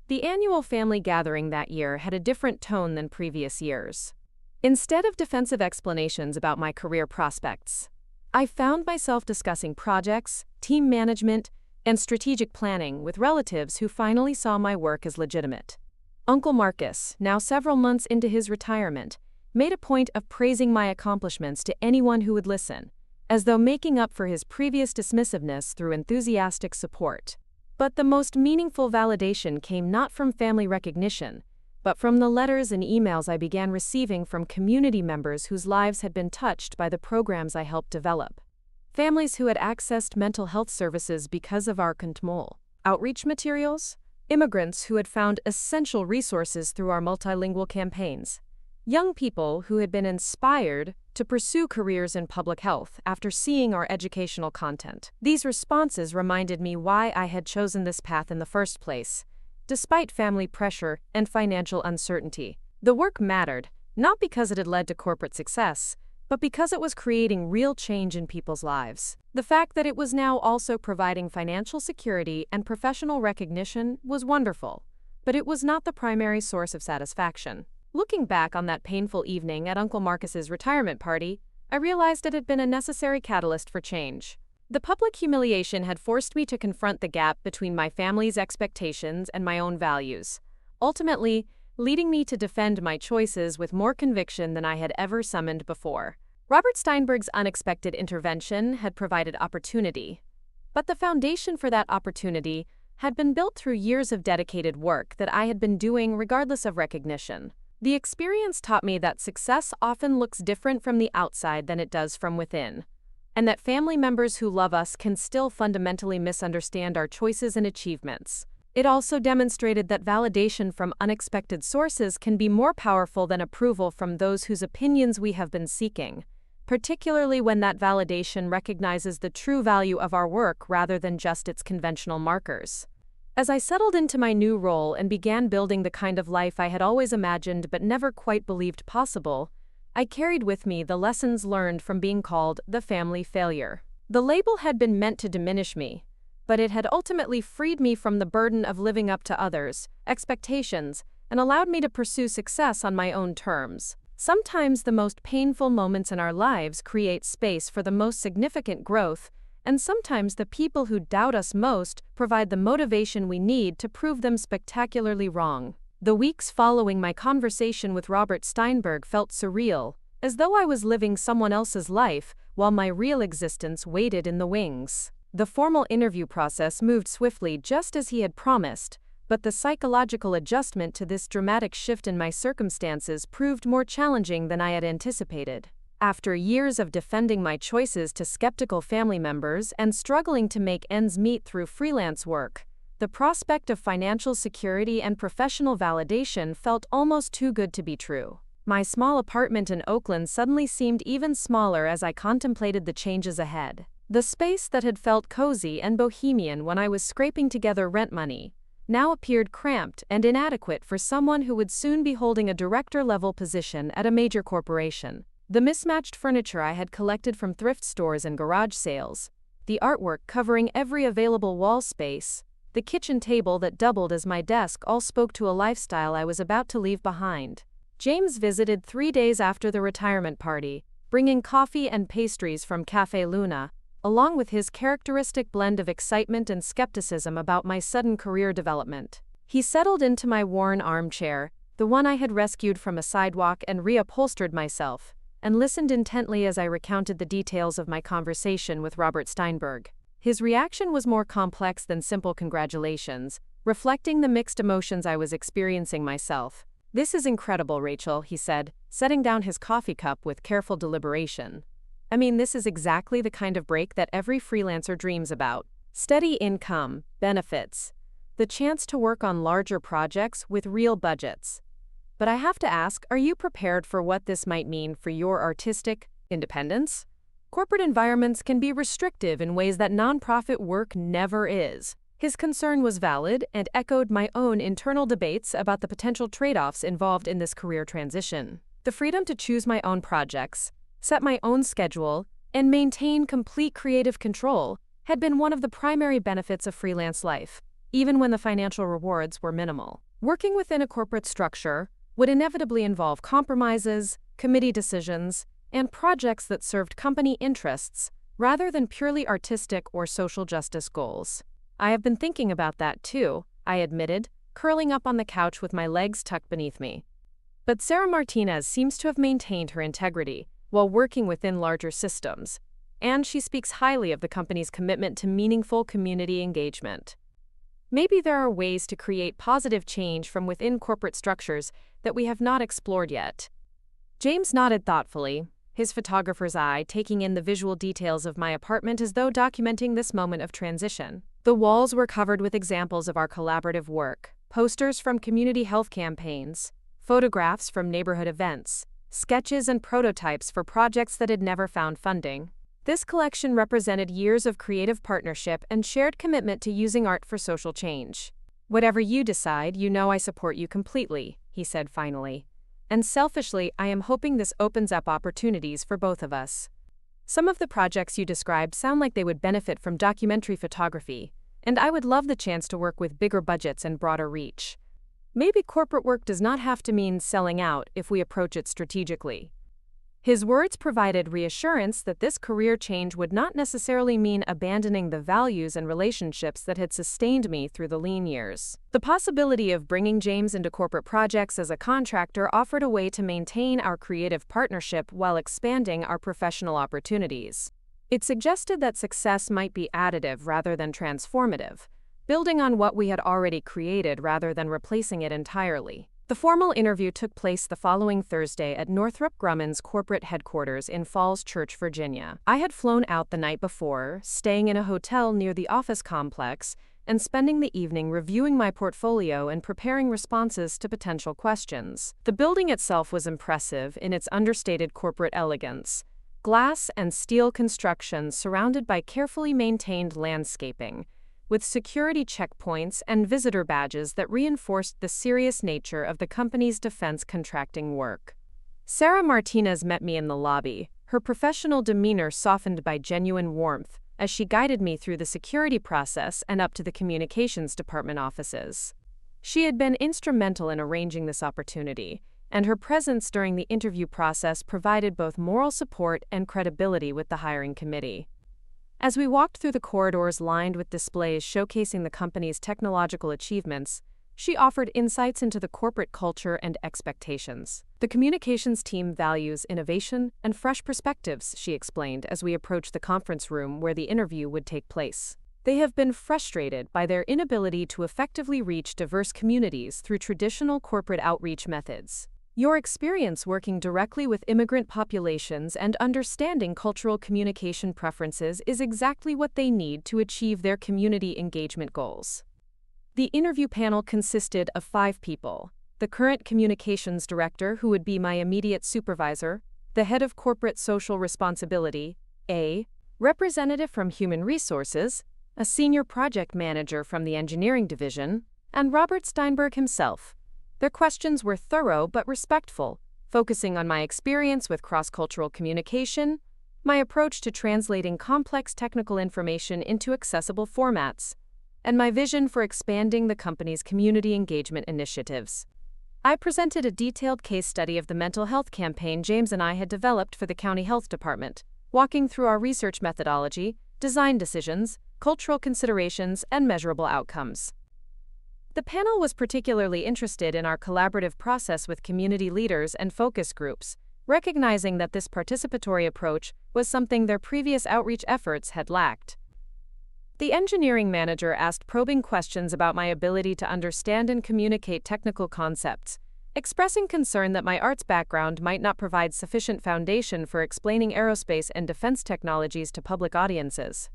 A: The annual family gathering that year had a different tone than previous years. Instead of defensive explanations about my career prospects, I found myself discussing projects, team management, and strategic planning with relatives who finally saw my work as legitimate. Uncle Marcus, now several months into his retirement, made a point of praising my accomplishments to anyone who would listen, as though making up for his previous dismissiveness through enthusiastic support. But the most meaningful validation came not from family recognition, but from the letters and emails I began receiving from community members whose lives had been touched by the programs I helped develop. Families who had accessed mental health services because of our control outreach materials, immigrants who had found essential resources through our multilingual campaigns, young people who had been inspired to pursue careers in public health after seeing our educational content. These responses reminded me why I had chosen this path in the first place. Despite family pressure and financial uncertainty, the work mattered, not because it had led to corporate success, but because it was creating real change in people's lives. The fact that it was now also providing financial security and professional recognition was wonderful, but it was not the primary source of satisfaction. Looking back on that painful evening at Uncle Marcus's retirement party, I realized it had been a necessary catalyst for change. The public humiliation had forced me to confront the gap between my family's expectations and my own values, ultimately leading me to defend my choices with more conviction than I had ever summoned before. Robert Steinberg's unexpected intervention had provided opportunity, but the foundation for that opportunity had been built through years of dedicated work that I had been doing regardless of recognition. The experience taught me that success often looks different from the outside than it does from within, and that family members who love us can still fundamentally misunderstand our choices and achievements. It also demonstrated that validation from unexpected sources can be more powerful than approval from those whose opinions we have been seeking, particularly when that validation recognizes the true value of our work rather than just its conventional markers. As I settled into my new role and began building the kind of life I had always imagined but never quite believed possible, I carried with me the lessons learned from being called the family failure. The label had been meant to diminish me, but it had ultimately freed me from the burden of living up to others' expectations and allowed me to pursue success on my own terms. Sometimes the most painful moments in our lives create space for the most significant growth, and sometimes the people who doubt us most provide the motivation we need to prove them spectacularly wrong. The weeks following my conversation with Robert Steinberg felt surreal, as though I was living someone else's life while my real existence waited in the wings. The formal interview process moved swiftly just as he had promised, but the psychological adjustment to this dramatic shift in my circumstances proved more challenging than I had anticipated. After years of defending my choices to skeptical family members and struggling to make ends meet through freelance work, the prospect of financial security and professional validation felt almost too good to be true. My small apartment in Oakland suddenly seemed even smaller as I contemplated the changes ahead. The space that had felt cozy and bohemian when I was scraping together rent money now appeared cramped and inadequate for someone who would soon be holding a director-level position at a major corporation. The mismatched furniture I had collected from thrift stores and garage sales, the artwork covering every available wall space, the kitchen table that doubled as my desk all spoke to a lifestyle I was about to leave behind. James visited 3 days after the retirement party, bringing coffee and pastries from Café Luna, along with his characteristic blend of excitement and skepticism about my sudden career development. He settled into my worn armchair, the one I had rescued from a sidewalk and reupholstered myself, and listened intently as I recounted the details of my conversation with Robert Steinberg. His reaction was more complex than simple congratulations, reflecting the mixed emotions I was experiencing myself. "This is incredible, Rachel," he said, setting down his coffee cup with careful deliberation. "I mean, this is exactly the kind of break that every freelancer dreams about. Steady income, benefits, the chance to work on larger projects with real budgets. But I have to ask, are you prepared for what this might mean for your artistic independence? Corporate environments can be restrictive in ways that nonprofit work never is." His concern was valid and echoed my own internal debates about the potential trade-offs involved in this career transition. The freedom to choose my own projects, set my own schedule, and maintain complete creative control had been one of the primary benefits of freelance life. even when the financial rewards were minimal. Working within a corporate structure would inevitably involve compromises, committee decisions, and projects that served company interests rather than purely artistic or social justice goals. I have been thinking about that too, I admitted, curling up on the couch with my legs tucked beneath me. But Sarah Martinez seems to have maintained her integrity while working within larger systems, and she speaks highly of the company's commitment to meaningful community engagement. Maybe there are ways to create positive change from within corporate structures that we have not explored yet. James nodded thoughtfully, his photographer's eye taking in the visual details of my apartment as though documenting this moment of transition. The walls were covered with examples of our collaborative work, posters from community health campaigns, photographs from neighborhood events, sketches and prototypes for projects that had never found funding. This collection represented years of creative partnership and shared commitment to using art for social change. "Whatever you decide, you know I support you completely," he said finally. "And selfishly, I am hoping this opens up opportunities for both of us. Some of the projects you described sound like they would benefit from documentary photography, and I would love the chance to work with bigger budgets and broader reach. Maybe corporate work does not have to mean selling out if we approach it strategically." His words provided reassurance that this career change would not necessarily mean abandoning the values and relationships that had sustained me through the lean years. The possibility of bringing James into corporate projects as a contractor offered a way to maintain our creative partnership while expanding our professional opportunities. It suggested that success might be additive rather than transformative, building on what we had already created rather than replacing it entirely. The formal interview took place the following Thursday at Northrop Grumman's corporate headquarters in Falls Church, Virginia. I had flown out the night before, staying in a hotel near the office complex, and spending the evening reviewing my portfolio and preparing responses to potential questions. The building itself was impressive in its understated corporate elegance. Glass and steel construction surrounded by carefully maintained landscaping, with security checkpoints and visitor badges that reinforced the serious nature of the company's defense contracting work. Sarah Martinez met me in the lobby, her professional demeanor softened by genuine warmth, as she guided me through the security process and up to the communications department offices. She had been instrumental in arranging this opportunity, and her presence during the interview process provided both moral support and credibility with the hiring committee. As we walked through the corridors lined with displays showcasing the company's technological achievements, she offered insights into the corporate culture and expectations. "The communications team values innovation and fresh perspectives," she explained as we approached the conference room where the interview would take place. "They have been frustrated by their inability to effectively reach diverse communities through traditional corporate outreach methods. Your experience working directly with immigrant populations and understanding cultural communication preferences is exactly what they need to achieve their community engagement goals." The interview panel consisted of 5 people: the current communications director, who would be my immediate supervisor, the head of corporate social responsibility, a representative from human resources, a senior project manager from the engineering division, and Robert Steinberg himself. Their questions were thorough but respectful, focusing on my experience with cross-cultural communication, my approach to translating complex technical information into accessible formats, and my vision for expanding the company's community engagement initiatives. I presented a detailed case study of the mental health campaign James and I had developed for the county health department, walking through our research methodology, design decisions, cultural considerations, and measurable outcomes. The panel was particularly interested in our collaborative process with community leaders and focus groups, recognizing that this participatory approach was something their previous outreach efforts had lacked. The engineering manager asked probing questions about my ability to understand and communicate technical concepts, expressing concern that my arts background might not provide sufficient foundation for explaining aerospace and defense technologies to public audiences.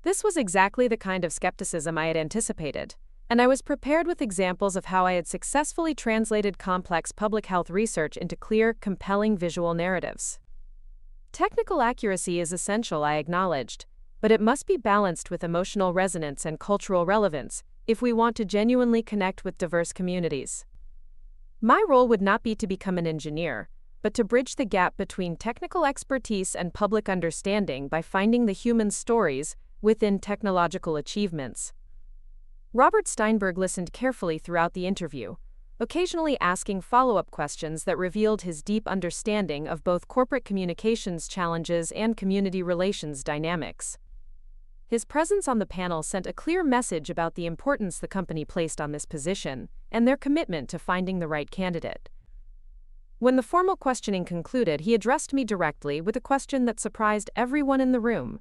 A: This was exactly the kind of skepticism I had anticipated, and I was prepared with examples of how I had successfully translated complex public health research into clear, compelling visual narratives. Technical accuracy is essential, I acknowledged, but it must be balanced with emotional resonance and cultural relevance if we want to genuinely connect with diverse communities. My role would not be to become an engineer, but to bridge the gap between technical expertise and public understanding by finding the human stories within technological achievements. Robert Steinberg listened carefully throughout the interview, occasionally asking follow-up questions that revealed his deep understanding of both corporate communications challenges and community relations dynamics. His presence on the panel sent a clear message about the importance the company placed on this position and their commitment to finding the right candidate. When the formal questioning concluded, he addressed me directly with a question that surprised everyone in the room.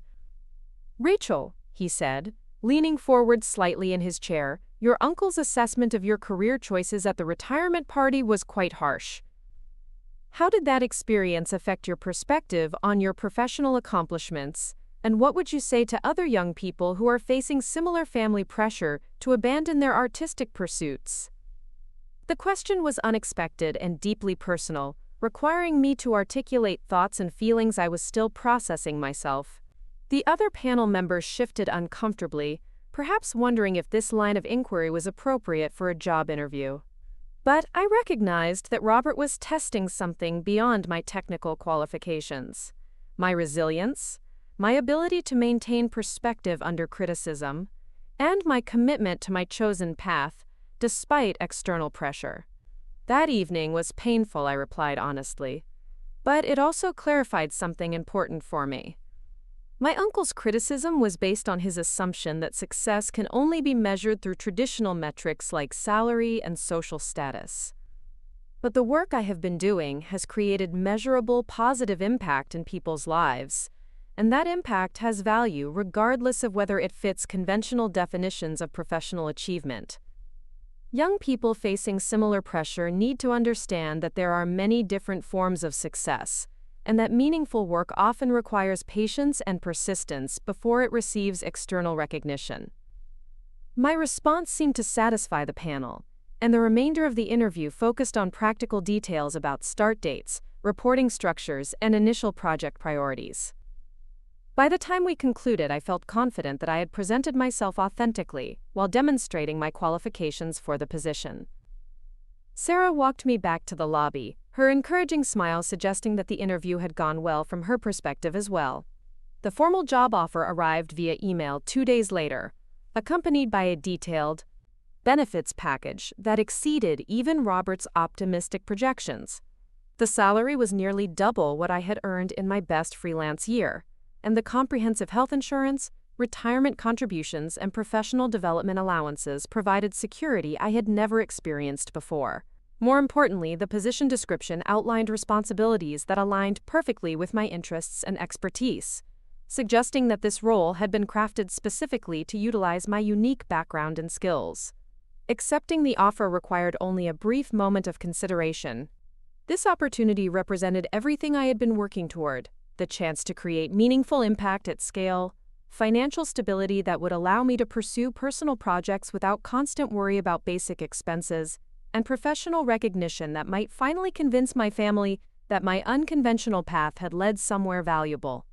A: "Rachel," he said, leaning forward slightly in his chair, "your uncle's assessment of your career choices at the retirement party was quite harsh. How did that experience affect your perspective on your professional accomplishments, and what would you say to other young people who are facing similar family pressure to abandon their artistic pursuits?" The question was unexpected and deeply personal, requiring me to articulate thoughts and feelings I was still processing myself. The other panel members shifted uncomfortably, perhaps wondering if this line of inquiry was appropriate for a job interview. But I recognized that Robert was testing something beyond my technical qualifications. My resilience, my ability to maintain perspective under criticism, and my commitment to my chosen path, despite external pressure. "That evening was painful," I replied honestly, "but it also clarified something important for me." My uncle's criticism was based on his assumption that success can only be measured through traditional metrics like salary and social status. But the work I have been doing has created measurable positive impact in people's lives, and that impact has value regardless of whether it fits conventional definitions of professional achievement. Young people facing similar pressure need to understand that there are many different forms of success, and that meaningful work often requires patience and persistence before it receives external recognition. My response seemed to satisfy the panel, and the remainder of the interview focused on practical details about start dates, reporting structures, and initial project priorities. By the time we concluded, I felt confident that I had presented myself authentically while demonstrating my qualifications for the position. Sarah walked me back to the lobby, her encouraging smile suggesting that the interview had gone well from her perspective as well. The formal job offer arrived via email 2 days later, accompanied by a detailed benefits package that exceeded even Robert's optimistic projections. The salary was nearly double what I had earned in my best freelance year, and the comprehensive health insurance, retirement contributions, and professional development allowances provided security I had never experienced before. More importantly, the position description outlined responsibilities that aligned perfectly with my interests and expertise, suggesting that this role had been crafted specifically to utilize my unique background and skills. Accepting the offer required only a brief moment of consideration. This opportunity represented everything I had been working toward: the chance to create meaningful impact at scale, financial stability that would allow me to pursue personal projects without constant worry about basic expenses, and professional recognition that might finally convince my family that my unconventional path had led somewhere valuable.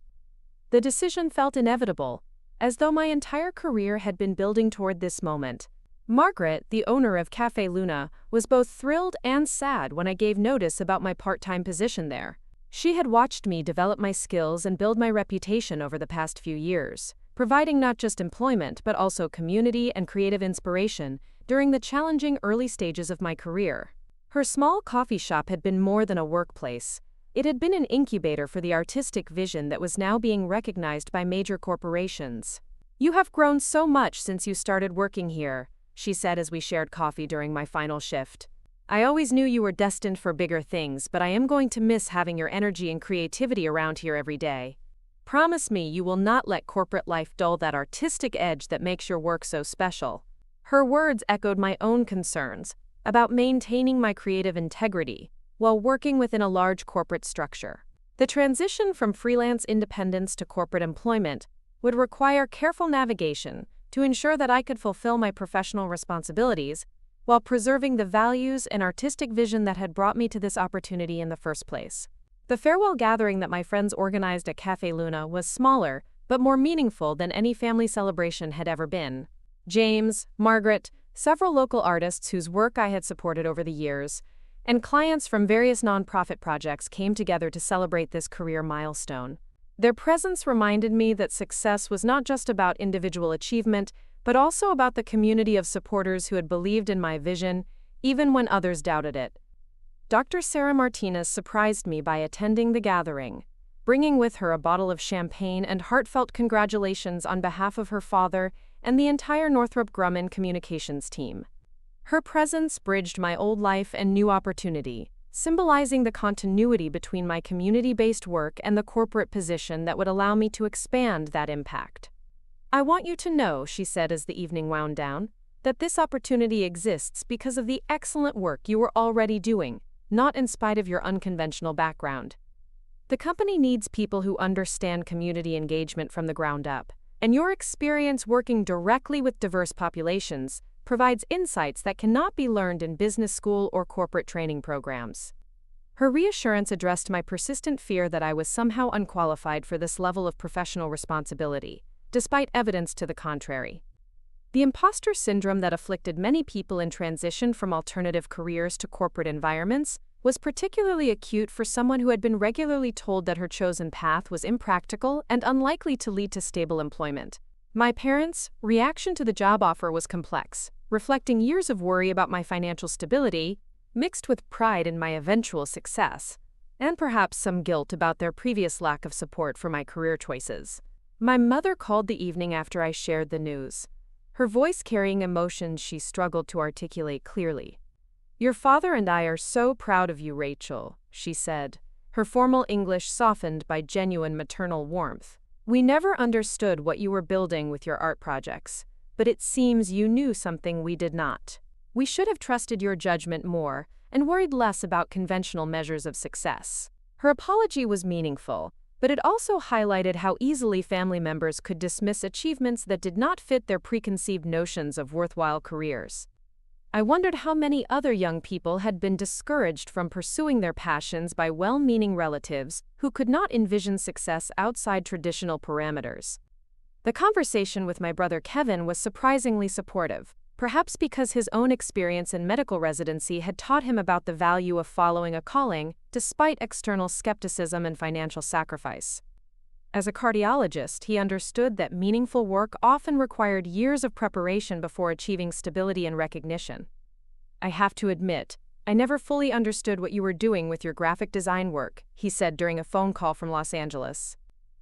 A: The decision felt inevitable, as though my entire career had been building toward this moment. Margaret, the owner of Café Luna, was both thrilled and sad when I gave notice about my part-time position there. She had watched me develop my skills and build my reputation over the past few years, providing not just employment but also community and creative inspiration during the challenging early stages of my career. Her small coffee shop had been more than a workplace. It had been an incubator for the artistic vision that was now being recognized by major corporations. "You have grown so much since you started working here," she said as we shared coffee during my final shift. "I always knew you were destined for bigger things, but I am going to miss having your energy and creativity around here every day. Promise me you will not let corporate life dull that artistic edge that makes your work so special." Her words echoed my own concerns about maintaining my creative integrity while working within a large corporate structure. The transition from freelance independence to corporate employment would require careful navigation to ensure that I could fulfill my professional responsibilities while preserving the values and artistic vision that had brought me to this opportunity in the first place. The farewell gathering that my friends organized at Café Luna was smaller but more meaningful than any family celebration had ever been. James, Margaret, several local artists whose work I had supported over the years, and clients from various nonprofit projects came together to celebrate this career milestone. Their presence reminded me that success was not just about individual achievement, but also about the community of supporters who had believed in my vision, even when others doubted it. Dr. Sarah Martinez surprised me by attending the gathering, bringing with her a bottle of champagne and heartfelt congratulations on behalf of her father and the entire Northrop Grumman communications team. Her presence bridged my old life and new opportunity, symbolizing the continuity between my community-based work and the corporate position that would allow me to expand that impact. "I want you to know," she said as the evening wound down, "that this opportunity exists because of the excellent work you were already doing, not in spite of your unconventional background. The company needs people who understand community engagement from the ground up, and your experience working directly with diverse populations provides insights that cannot be learned in business school or corporate training programs." Her reassurance addressed my persistent fear that I was somehow unqualified for this level of professional responsibility, despite evidence to the contrary. The imposter syndrome that afflicted many people in transition from alternative careers to corporate environments was particularly acute for someone who had been regularly told that her chosen path was impractical and unlikely to lead to stable employment. My parents' reaction to the job offer was complex, reflecting years of worry about my financial stability, mixed with pride in my eventual success, and perhaps some guilt about their previous lack of support for my career choices. My mother called the evening after I shared the news, her voice carrying emotions she struggled to articulate clearly. "Your father and I are so proud of you, Rachel," she said, her formal English softened by genuine maternal warmth. "We never understood what you were building with your art projects, but it seems you knew something we did not. We should have trusted your judgment more and worried less about conventional measures of success." Her apology was meaningful, but it also highlighted how easily family members could dismiss achievements that did not fit their preconceived notions of worthwhile careers. I wondered how many other young people had been discouraged from pursuing their passions by well-meaning relatives who could not envision success outside traditional parameters. The conversation with my brother Kevin was surprisingly supportive, perhaps because his own experience in medical residency had taught him about the value of following a calling despite external skepticism and financial sacrifice. As a cardiologist, he understood that meaningful work often required years of preparation before achieving stability and recognition. "I have to admit, I never fully understood what you were doing with your graphic design work," he said during a phone call from Los Angeles.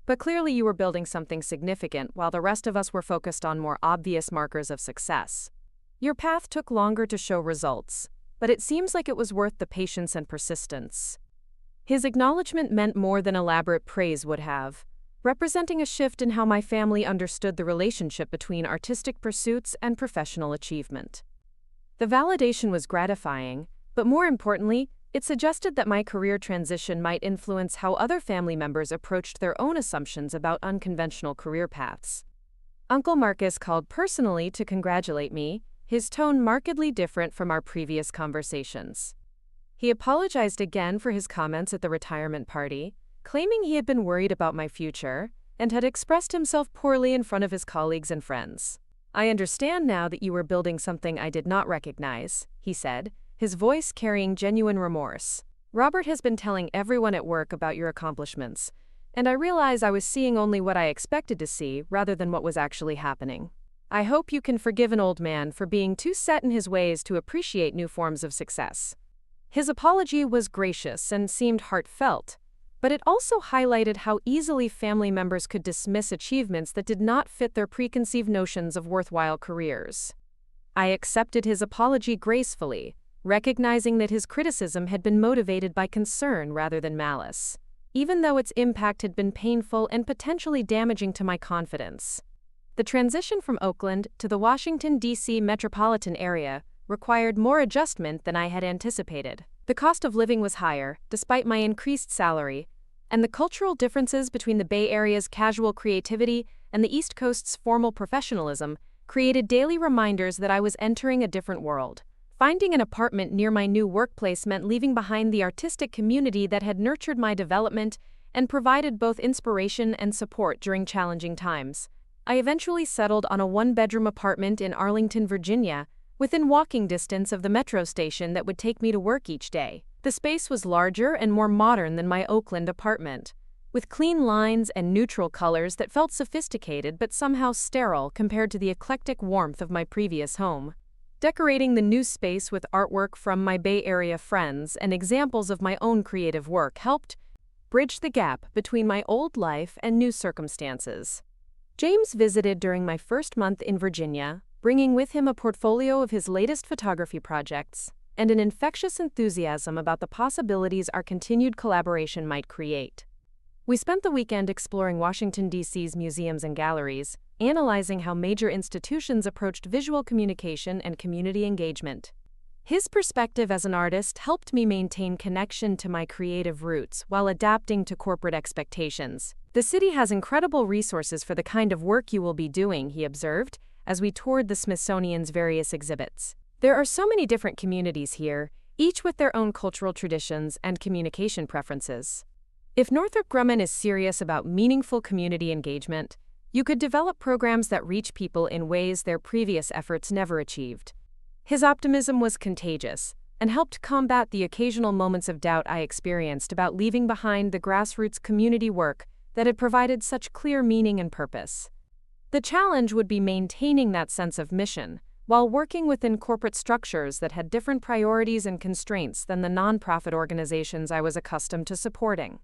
A: "But clearly you were building something significant while the rest of us were focused on more obvious markers of success. Your path took longer to show results, but it seems like it was worth the patience and persistence." His acknowledgement meant more than elaborate praise would have, representing a shift in how my family understood the relationship between artistic pursuits and professional achievement. The validation was gratifying, but more importantly, it suggested that my career transition might influence how other family members approached their own assumptions about unconventional career paths. Uncle Marcus called personally to congratulate me, his tone markedly different from our previous conversations. He apologized again for his comments at the retirement party, claiming he had been worried about my future and had expressed himself poorly in front of his colleagues and friends. "I understand now that you were building something I did not recognize," he said, his voice carrying genuine remorse. "Robert has been telling everyone at work about your accomplishments, and I realize I was seeing only what I expected to see rather than what was actually happening. I hope you can forgive an old man for being too set in his ways to appreciate new forms of success." His apology was gracious and seemed heartfelt, but it also highlighted how easily family members could dismiss achievements that did not fit their preconceived notions of worthwhile careers. I accepted his apology gracefully, recognizing that his criticism had been motivated by concern rather than malice, even though its impact had been painful and potentially damaging to my confidence. The transition from Oakland to the Washington, D.C. metropolitan area required more adjustment than I had anticipated. The cost of living was higher, despite my increased salary, and the cultural differences between the Bay Area's casual creativity and the East Coast's formal professionalism created daily reminders that I was entering a different world. Finding an apartment near my new workplace meant leaving behind the artistic community that had nurtured my development and provided both inspiration and support during challenging times. I eventually settled on a one-bedroom apartment in Arlington, Virginia, within walking distance of the metro station that would take me to work each day. The space was larger and more modern than my Oakland apartment, with clean lines and neutral colors that felt sophisticated but somehow sterile compared to the eclectic warmth of my previous home. Decorating the new space with artwork from my Bay Area friends and examples of my own creative work helped bridge the gap between my old life and new circumstances. James visited during my first month in Virginia, bringing with him a portfolio of his latest photography projects and an infectious enthusiasm about the possibilities our continued collaboration might create. We spent the weekend exploring Washington, D.C.'s museums and galleries, analyzing how major institutions approached visual communication and community engagement. His perspective as an artist helped me maintain connection to my creative roots while adapting to corporate expectations. The city has incredible resources for the kind of work you will be doing, he observed, as we toured the Smithsonian's various exhibits. There are so many different communities here, each with their own cultural traditions and communication preferences. If Northrop Grumman is serious about meaningful community engagement, you could develop programs that reach people in ways their previous efforts never achieved. His optimism was contagious and helped combat the occasional moments of doubt I experienced about leaving behind the grassroots community work that had provided such clear meaning and purpose. The challenge would be maintaining that sense of mission while working within corporate structures that had different priorities and constraints than the nonprofit organizations I was accustomed to supporting.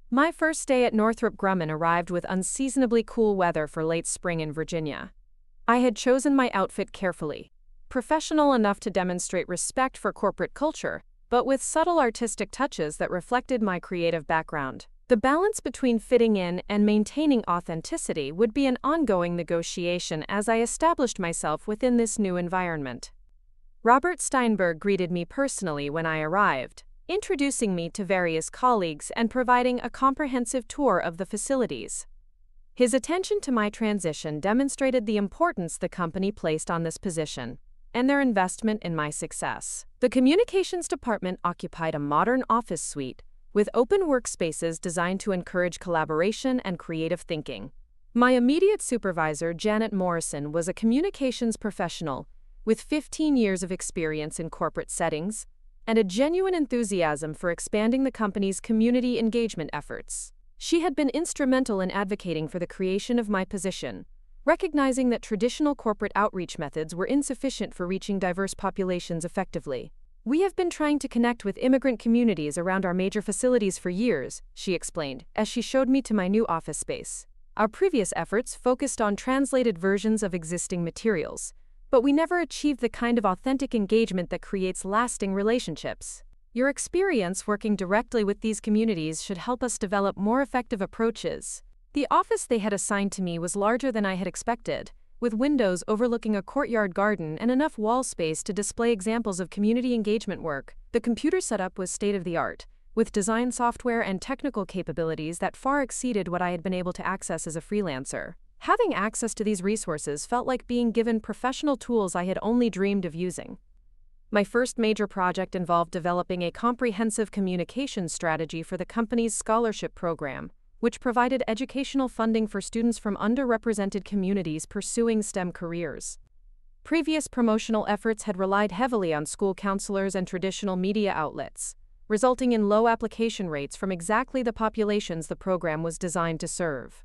A: My first day at Northrop Grumman arrived with unseasonably cool weather for late spring in Virginia. I had chosen my outfit carefully, professional enough to demonstrate respect for corporate culture, but with subtle artistic touches that reflected my creative background. The balance between fitting in and maintaining authenticity would be an ongoing negotiation as I established myself within this new environment. Robert Steinberg greeted me personally when I arrived, introducing me to various colleagues and providing a comprehensive tour of the facilities. His attention to my transition demonstrated the importance the company placed on this position and their investment in my success. The communications department occupied a modern office suite with open workspaces designed to encourage collaboration and creative thinking. My immediate supervisor, Janet Morrison, was a communications professional with 15 years of experience in corporate settings and a genuine enthusiasm for expanding the company's community engagement efforts. She had been instrumental in advocating for the creation of my position, recognizing that traditional corporate outreach methods were insufficient for reaching diverse populations effectively. "We have been trying to connect with immigrant communities around our major facilities for years," she explained, as she showed me to my new office space. "Our previous efforts focused on translated versions of existing materials, but we never achieved the kind of authentic engagement that creates lasting relationships. Your experience working directly with these communities should help us develop more effective approaches." The office they had assigned to me was larger than I had expected, with windows overlooking a courtyard garden and enough wall space to display examples of community engagement work. The computer setup was state-of-the-art, with design software and technical capabilities that far exceeded what I had been able to access as a freelancer. Having access to these resources felt like being given professional tools I had only dreamed of using. My first major project involved developing a comprehensive communication strategy for the company's scholarship program, which provided educational funding for students from underrepresented communities pursuing STEM careers. Previous promotional efforts had relied heavily on school counselors and traditional media outlets, resulting in low application rates from exactly the populations the program was designed to serve.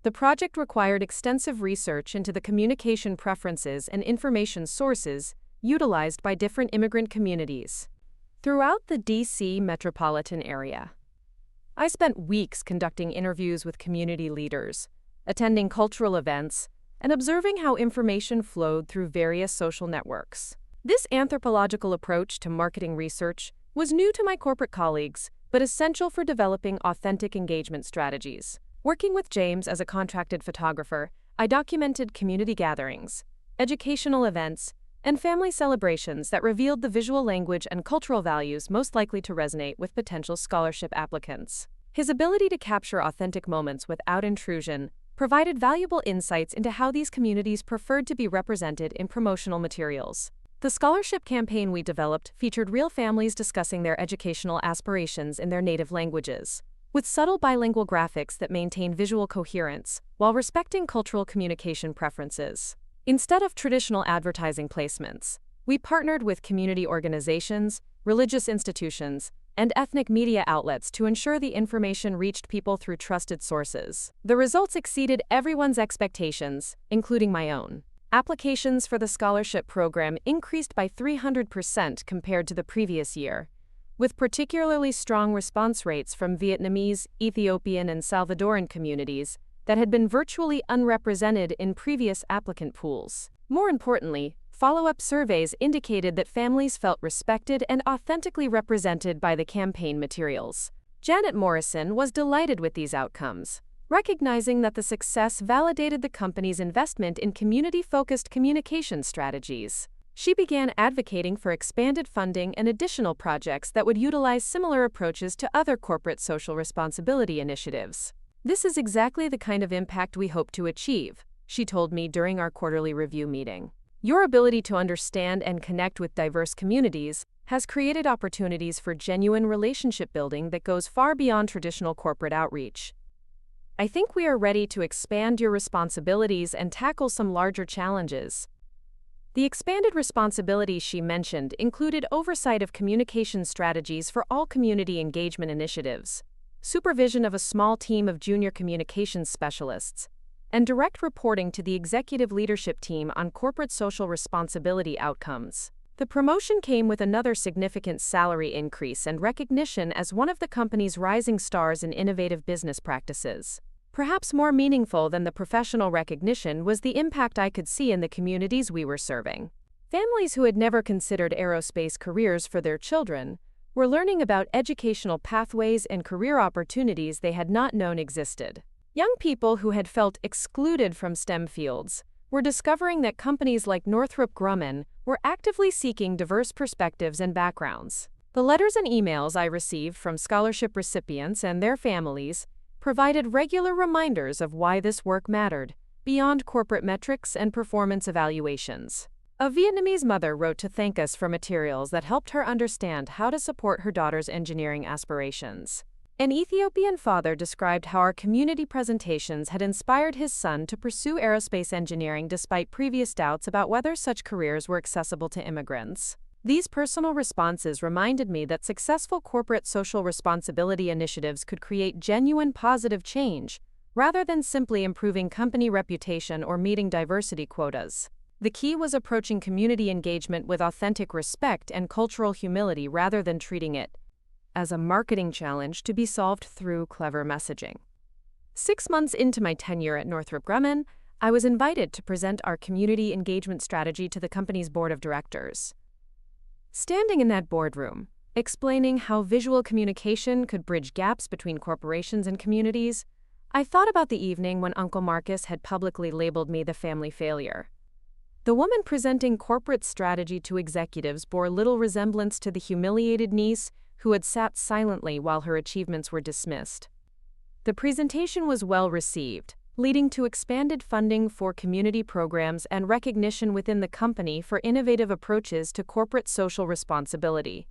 A: The project required extensive research into the communication preferences and information sources utilized by different immigrant communities throughout the D.C. metropolitan area. I spent weeks conducting interviews with community leaders, attending cultural events, and observing how information flowed through various social networks. This anthropological approach to marketing research was new to my corporate colleagues, but essential for developing authentic engagement strategies. Working with James as a contracted photographer, I documented community gatherings, educational events, and family celebrations that revealed the visual language and cultural values most likely to resonate with potential scholarship applicants. His ability to capture authentic moments without intrusion provided valuable insights into how these communities preferred to be represented in promotional materials. The scholarship campaign we developed featured real families discussing their educational aspirations in their native languages, with subtle bilingual graphics that maintain visual coherence while respecting cultural communication preferences. Instead of traditional advertising placements, we partnered with community organizations, religious institutions, and ethnic media outlets to ensure the information reached people through trusted sources. The results exceeded everyone's expectations, including my own. Applications for the scholarship program increased by 300% compared to the previous year, with particularly strong response rates from Vietnamese, Ethiopian, and Salvadoran communities that had been virtually unrepresented in previous applicant pools. More importantly, follow-up surveys indicated that families felt respected and authentically represented by the campaign materials. Janet Morrison was delighted with these outcomes, recognizing that the success validated the company's investment in community-focused communication strategies. She began advocating for expanded funding and additional projects that would utilize similar approaches to other corporate social responsibility initiatives. "This is exactly the kind of impact we hope to achieve," she told me during our quarterly review meeting. "Your ability to understand and connect with diverse communities has created opportunities for genuine relationship building that goes far beyond traditional corporate outreach. I think we are ready to expand your responsibilities and tackle some larger challenges." The expanded responsibilities she mentioned included oversight of communication strategies for all community engagement initiatives, supervision of a small team of junior communications specialists, and direct reporting to the executive leadership team on corporate social responsibility outcomes. The promotion came with another significant salary increase and recognition as one of the company's rising stars in innovative business practices. Perhaps more meaningful than the professional recognition was the impact I could see in the communities we were serving. Families who had never considered aerospace careers for their children were learning about educational pathways and career opportunities they had not known existed. Young people who had felt excluded from STEM fields were discovering that companies like Northrop Grumman were actively seeking diverse perspectives and backgrounds. The letters and emails I received from scholarship recipients and their families provided regular reminders of why this work mattered, beyond corporate metrics and performance evaluations. A Vietnamese mother wrote to thank us for materials that helped her understand how to support her daughter's engineering aspirations. An Ethiopian father described how our community presentations had inspired his son to pursue aerospace engineering despite previous doubts about whether such careers were accessible to immigrants. These personal responses reminded me that successful corporate social responsibility initiatives could create genuine positive change, rather than simply improving company reputation or meeting diversity quotas. The key was approaching community engagement with authentic respect and cultural humility rather than treating it as a marketing challenge to be solved through clever messaging. 6 months into my tenure at Northrop Grumman, I was invited to present our community engagement strategy to the company's board of directors. Standing in that boardroom, explaining how visual communication could bridge gaps between corporations and communities, I thought about the evening when Uncle Marcus had publicly labeled me the family failure. The woman presenting corporate strategy to executives bore little resemblance to the humiliated niece who had sat silently while her achievements were dismissed. The presentation was well received, leading to expanded funding for community programs and recognition within the company for innovative approaches to corporate social responsibility.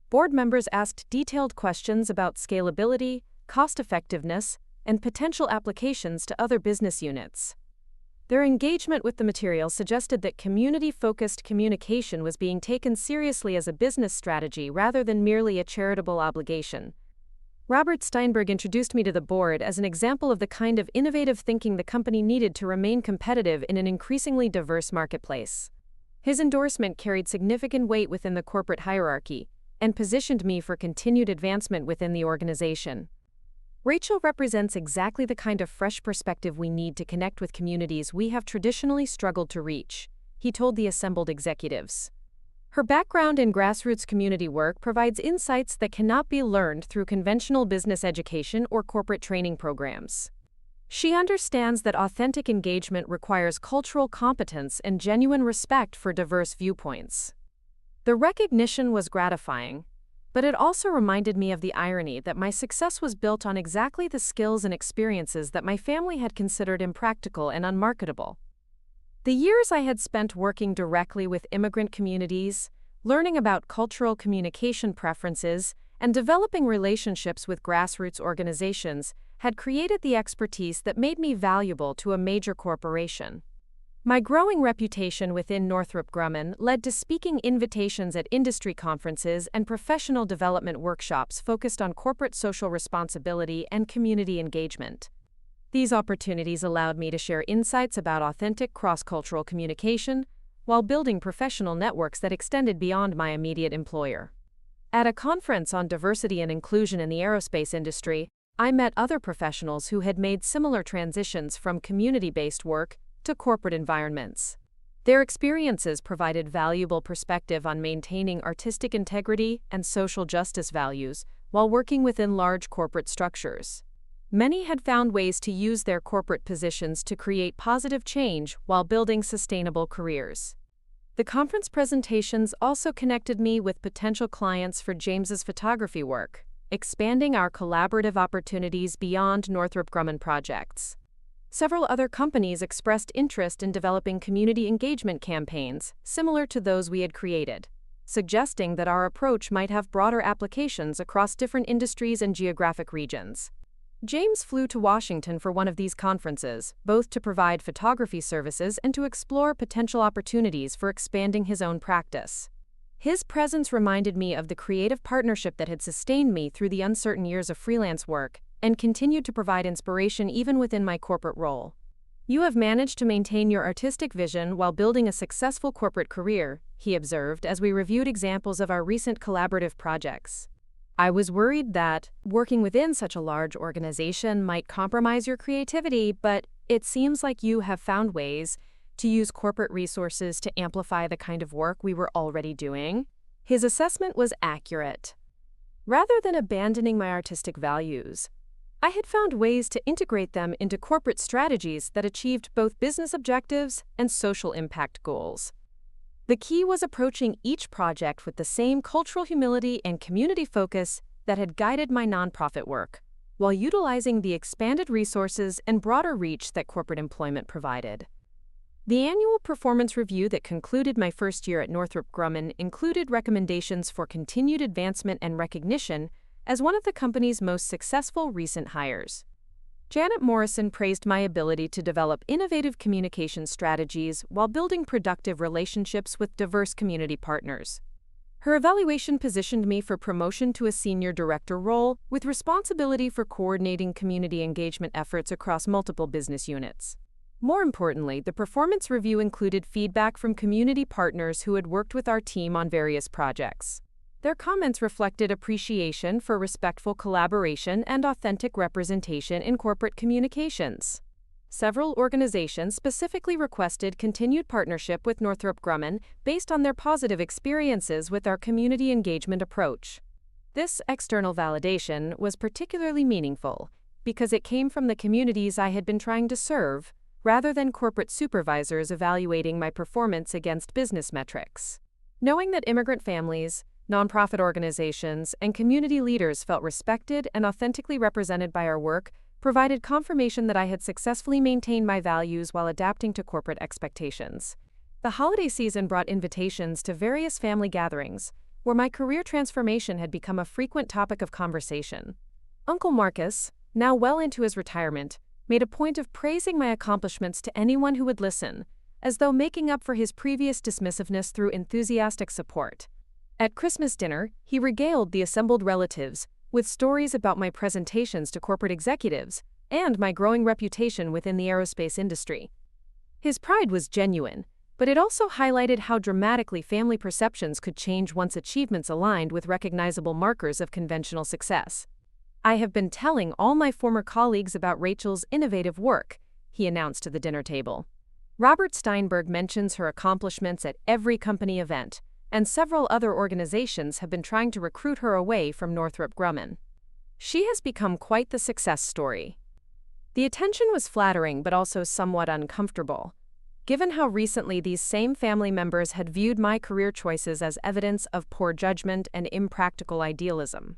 A: Board members asked detailed questions about scalability, cost-effectiveness, and potential applications to other business units. Their engagement with the material suggested that community-focused communication was being taken seriously as a business strategy rather than merely a charitable obligation. Robert Steinberg introduced me to the board as an example of the kind of innovative thinking the company needed to remain competitive in an increasingly diverse marketplace. His endorsement carried significant weight within the corporate hierarchy and positioned me for continued advancement within the organization. "Rachel represents exactly the kind of fresh perspective we need to connect with communities we have traditionally struggled to reach," he told the assembled executives. Her background in grassroots community work provides insights that cannot be learned through conventional business education or corporate training programs. She understands that authentic engagement requires cultural competence and genuine respect for diverse viewpoints. The recognition was gratifying, but it also reminded me of the irony that my success was built on exactly the skills and experiences that my family had considered impractical and unmarketable. The years I had spent working directly with immigrant communities, learning about cultural communication preferences, and developing relationships with grassroots organizations had created the expertise that made me valuable to a major corporation. My growing reputation within Northrop Grumman led to speaking invitations at industry conferences and professional development workshops focused on corporate social responsibility and community engagement. These opportunities allowed me to share insights about authentic cross-cultural communication while building professional networks that extended beyond my immediate employer. At a conference on diversity and inclusion in the aerospace industry, I met other professionals who had made similar transitions from community-based work to corporate environments. Their experiences provided valuable perspective on maintaining artistic integrity and social justice values while working within large corporate structures. Many had found ways to use their corporate positions to create positive change while building sustainable careers. The conference presentations also connected me with potential clients for James's photography work, expanding our collaborative opportunities beyond Northrop Grumman projects. Several other companies expressed interest in developing community engagement campaigns similar to those we had created, suggesting that our approach might have broader applications across different industries and geographic regions. James flew to Washington for one of these conferences, both to provide photography services and to explore potential opportunities for expanding his own practice. His presence reminded me of the creative partnership that had sustained me through the uncertain years of freelance work and continued to provide inspiration even within my corporate role. "You have managed to maintain your artistic vision while building a successful corporate career," he observed as we reviewed examples of our recent collaborative projects. "I was worried that working within such a large organization might compromise your creativity, but it seems like you have found ways to use corporate resources to amplify the kind of work we were already doing." His assessment was accurate. Rather than abandoning my artistic values, I had found ways to integrate them into corporate strategies that achieved both business objectives and social impact goals. The key was approaching each project with the same cultural humility and community focus that had guided my nonprofit work, while utilizing the expanded resources and broader reach that corporate employment provided. The annual performance review that concluded my first year at Northrop Grumman included recommendations for continued advancement and recognition as one of the company's most successful recent hires. Janet Morrison praised my ability to develop innovative communication strategies while building productive relationships with diverse community partners. Her evaluation positioned me for promotion to a senior director role with responsibility for coordinating community engagement efforts across multiple business units. More importantly, the performance review included feedback from community partners who had worked with our team on various projects. Their comments reflected appreciation for respectful collaboration and authentic representation in corporate communications. Several organizations specifically requested continued partnership with Northrop Grumman based on their positive experiences with our community engagement approach. This external validation was particularly meaningful because it came from the communities I had been trying to serve, rather than corporate supervisors evaluating my performance against business metrics. Knowing that immigrant families, nonprofit organizations, and community leaders felt respected and authentically represented by our work provided confirmation that I had successfully maintained my values while adapting to corporate expectations. The holiday season brought invitations to various family gatherings, where my career transformation had become a frequent topic of conversation. Uncle Marcus, now well into his retirement, made a point of praising my accomplishments to anyone who would listen, as though making up for his previous dismissiveness through enthusiastic support. At Christmas dinner, he regaled the assembled relatives with stories about my presentations to corporate executives and my growing reputation within the aerospace industry. His pride was genuine, but it also highlighted how dramatically family perceptions could change once achievements aligned with recognizable markers of conventional success. "I have been telling all my former colleagues about Rachel's innovative work," he announced to the dinner table. Robert Steinberg mentions her accomplishments at every company event, and several other organizations have been trying to recruit her away from Northrop Grumman. She has become quite the success story. The attention was flattering but also somewhat uncomfortable, given how recently these same family members had viewed my career choices as evidence of poor judgment and impractical idealism.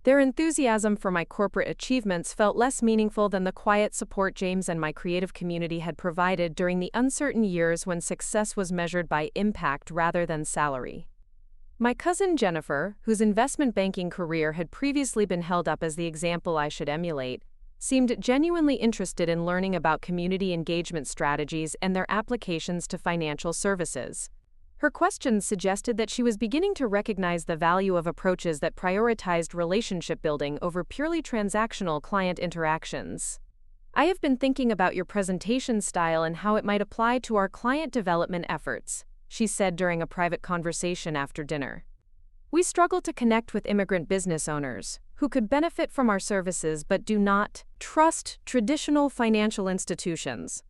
A: Their enthusiasm for my corporate achievements felt less meaningful than the quiet support James and my creative community had provided during the uncertain years when success was measured by impact rather than salary. My cousin Jennifer, whose investment banking career had previously been held up as the example I should emulate, seemed genuinely interested in learning about community engagement strategies and their applications to financial services. Her questions suggested that she was beginning to recognize the value of approaches that prioritized relationship building over purely transactional client interactions. "I have been thinking about your presentation style and how it might apply to our client development efforts," she said during a private conversation after dinner. "We struggle to connect with immigrant business owners who could benefit from our services but do not trust traditional financial institutions.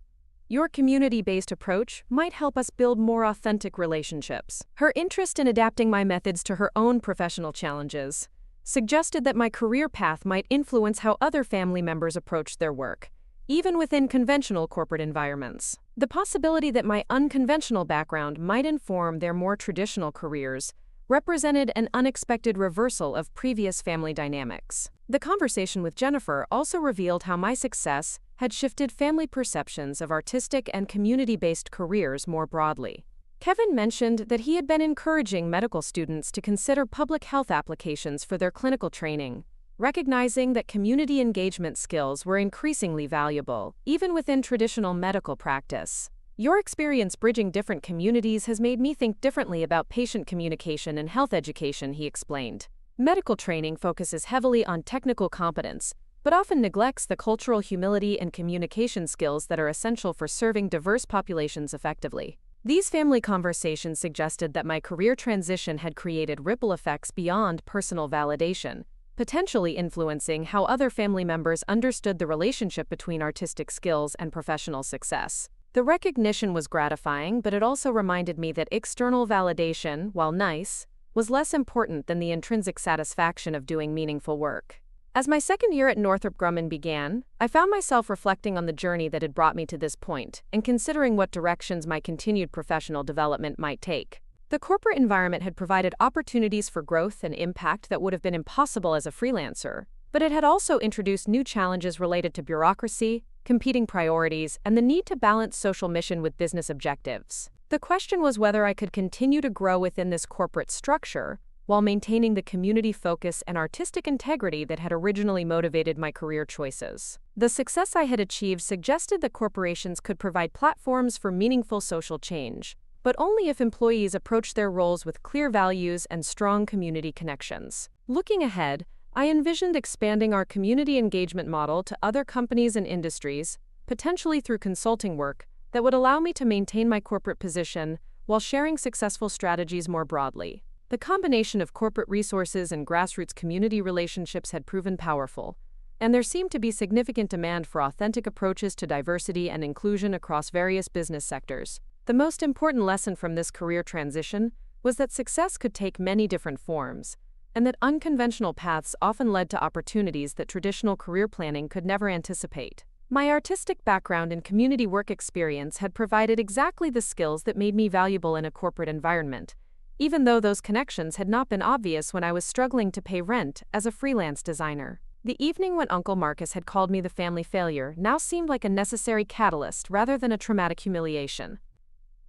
A: Your community-based approach might help us build more authentic relationships." Her interest in adapting my methods to her own professional challenges suggested that my career path might influence how other family members approached their work, even within conventional corporate environments. The possibility that my unconventional background might inform their more traditional careers represented an unexpected reversal of previous family dynamics. The conversation with Jennifer also revealed how my success had shifted family perceptions of artistic and community-based careers more broadly. Kevin mentioned that he had been encouraging medical students to consider public health applications for their clinical training, recognizing that community engagement skills were increasingly valuable, even within traditional medical practice. "Your experience bridging different communities has made me think differently about patient communication and health education," he explained. "Medical training focuses heavily on technical competence, but often neglects the cultural humility and communication skills that are essential for serving diverse populations effectively." These family conversations suggested that my career transition had created ripple effects beyond personal validation, potentially influencing how other family members understood the relationship between artistic skills and professional success. The recognition was gratifying, but it also reminded me that external validation, while nice, was less important than the intrinsic satisfaction of doing meaningful work. As my second year at Northrop Grumman began, I found myself reflecting on the journey that had brought me to this point and considering what directions my continued professional development might take. The corporate environment had provided opportunities for growth and impact that would have been impossible as a freelancer, but it had also introduced new challenges related to bureaucracy, competing priorities, and the need to balance social mission with business objectives. The question was whether I could continue to grow within this corporate structure while maintaining the community focus and artistic integrity that had originally motivated my career choices. The success I had achieved suggested that corporations could provide platforms for meaningful social change, but only if employees approached their roles with clear values and strong community connections. Looking ahead, I envisioned expanding our community engagement model to other companies and industries, potentially through consulting work, that would allow me to maintain my corporate position while sharing successful strategies more broadly. The combination of corporate resources and grassroots community relationships had proven powerful, and there seemed to be significant demand for authentic approaches to diversity and inclusion across various business sectors. The most important lesson from this career transition was that success could take many different forms, and that unconventional paths often led to opportunities that traditional career planning could never anticipate. My artistic background and community work experience had provided exactly the skills that made me valuable in a corporate environment, even though those connections had not been obvious when I was struggling to pay rent as a freelance designer. The evening when Uncle Marcus had called me the family failure now seemed like a necessary catalyst rather than a traumatic humiliation.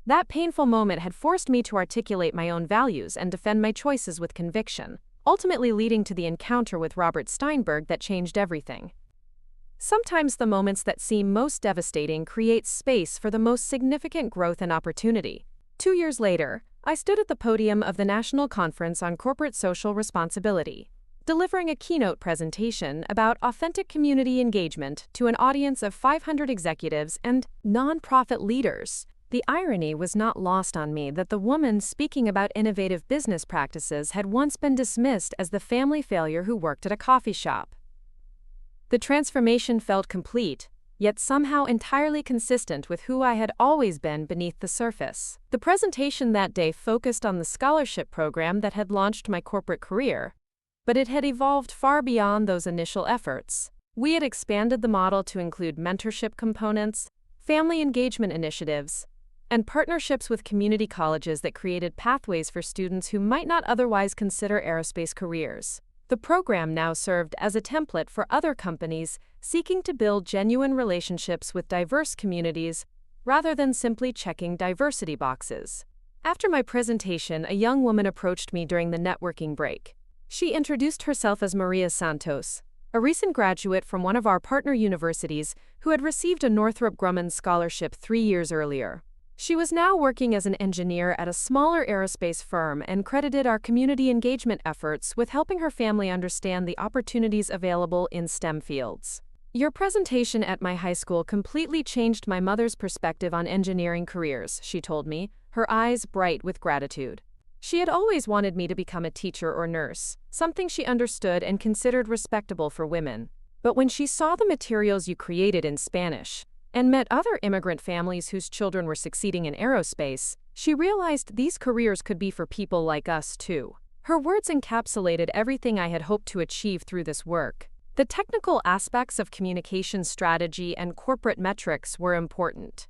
A: That painful moment had forced me to articulate my own values and defend my choices with conviction, ultimately leading to the encounter with Robert Steinberg that changed everything. Sometimes the moments that seem most devastating create space for the most significant growth and opportunity. 2 years later, I stood at the podium of the National Conference on Corporate Social Responsibility, delivering a keynote presentation about authentic community engagement to an audience of 500 executives and nonprofit leaders. The irony was not lost on me that the woman speaking about innovative business practices had once been dismissed as the family failure who worked at a coffee shop. The transformation felt complete, yet somehow entirely consistent with who I had always been beneath the surface. The presentation that day focused on the scholarship program that had launched my corporate career, but it had evolved far beyond those initial efforts. We had expanded the model to include mentorship components, family engagement initiatives, and partnerships with community colleges that created pathways for students who might not otherwise consider aerospace careers. The program now served as a template for other companies seeking to build genuine relationships with diverse communities rather than simply checking diversity boxes. After my presentation, a young woman approached me during the networking break. She introduced herself as Maria Santos, a recent graduate from one of our partner universities who had received a Northrop Grumman scholarship 3 years earlier. She was now working as an engineer at a smaller aerospace firm and credited our community engagement efforts with helping her family understand the opportunities available in STEM fields. Your presentation at my high school completely changed my mother's perspective on engineering careers, she told me, her eyes bright with gratitude. She had always wanted me to become a teacher or nurse, something she understood and considered respectable for women. But when she saw the materials you created in Spanish, and met other immigrant families whose children were succeeding in aerospace, she realized these careers could be for people like us too. Her words encapsulated everything I had hoped to achieve through this work. The technical aspects of communication strategy and corporate metrics were important.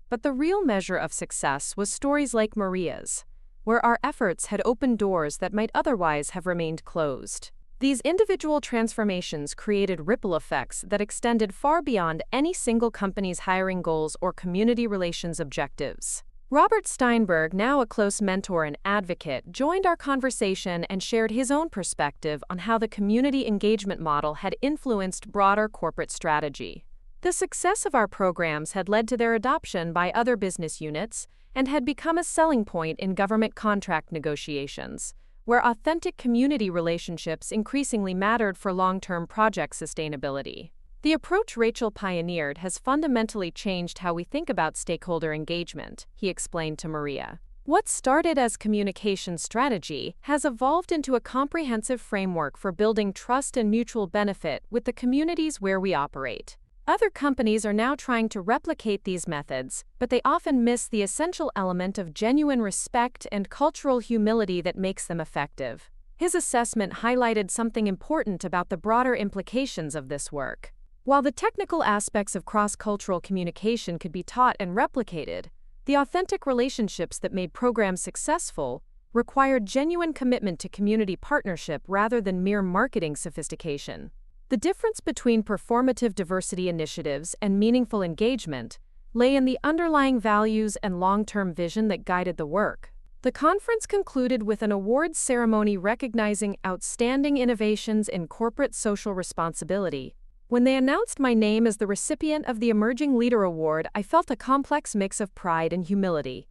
A: But the real measure of success was stories like Maria's, where our efforts had opened doors that might otherwise have remained closed. These individual transformations created ripple effects that extended far beyond any single company's hiring goals or community relations objectives. Robert Steinberg, now a close mentor and advocate, joined our conversation and shared his own perspective on how the community engagement model had influenced broader corporate strategy. The success of our programs had led to their adoption by other business units and had become a selling point in government contract negotiations, where authentic community relationships increasingly mattered for long-term project sustainability. The approach Rachel pioneered has fundamentally changed how we think about stakeholder engagement, he explained to Maria. What started as communication strategy has evolved into a comprehensive framework for building trust and mutual benefit with the communities where we operate. Other companies are now trying to replicate these methods, but they often miss the essential element of genuine respect and cultural humility that makes them effective. His assessment highlighted something important about the broader implications of this work. While the technical aspects of cross-cultural communication could be taught and replicated, the authentic relationships that made programs successful required genuine commitment to community partnership rather than mere marketing sophistication. The difference between performative diversity initiatives and meaningful engagement lay in the underlying values and long-term vision that guided the work. The conference concluded with an awards ceremony recognizing outstanding innovations in corporate social responsibility. When they announced my name as the recipient of the Emerging Leader Award, I felt a complex mix of pride and humility.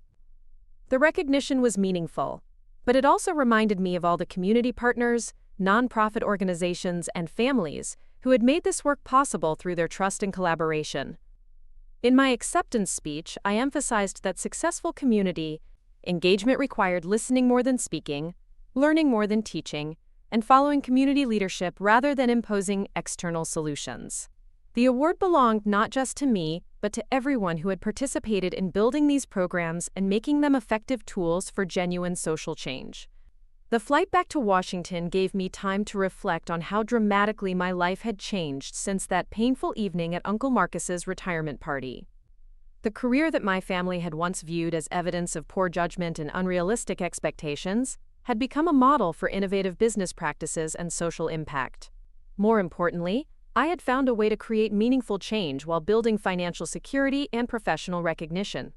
A: The recognition was meaningful, but it also reminded me of all the community partners, nonprofit organizations, and families who had made this work possible through their trust and collaboration. In my acceptance speech, I emphasized that successful community engagement required listening more than speaking, learning more than teaching, and following community leadership rather than imposing external solutions. The award belonged not just to me, but to everyone who had participated in building these programs and making them effective tools for genuine social change. The flight back to Washington gave me time to reflect on how dramatically my life had changed since that painful evening at Uncle Marcus's retirement party. The career that my family had once viewed as evidence of poor judgment and unrealistic expectations had become a model for innovative business practices and social impact. More importantly, I had found a way to create meaningful change while building financial security and professional recognition.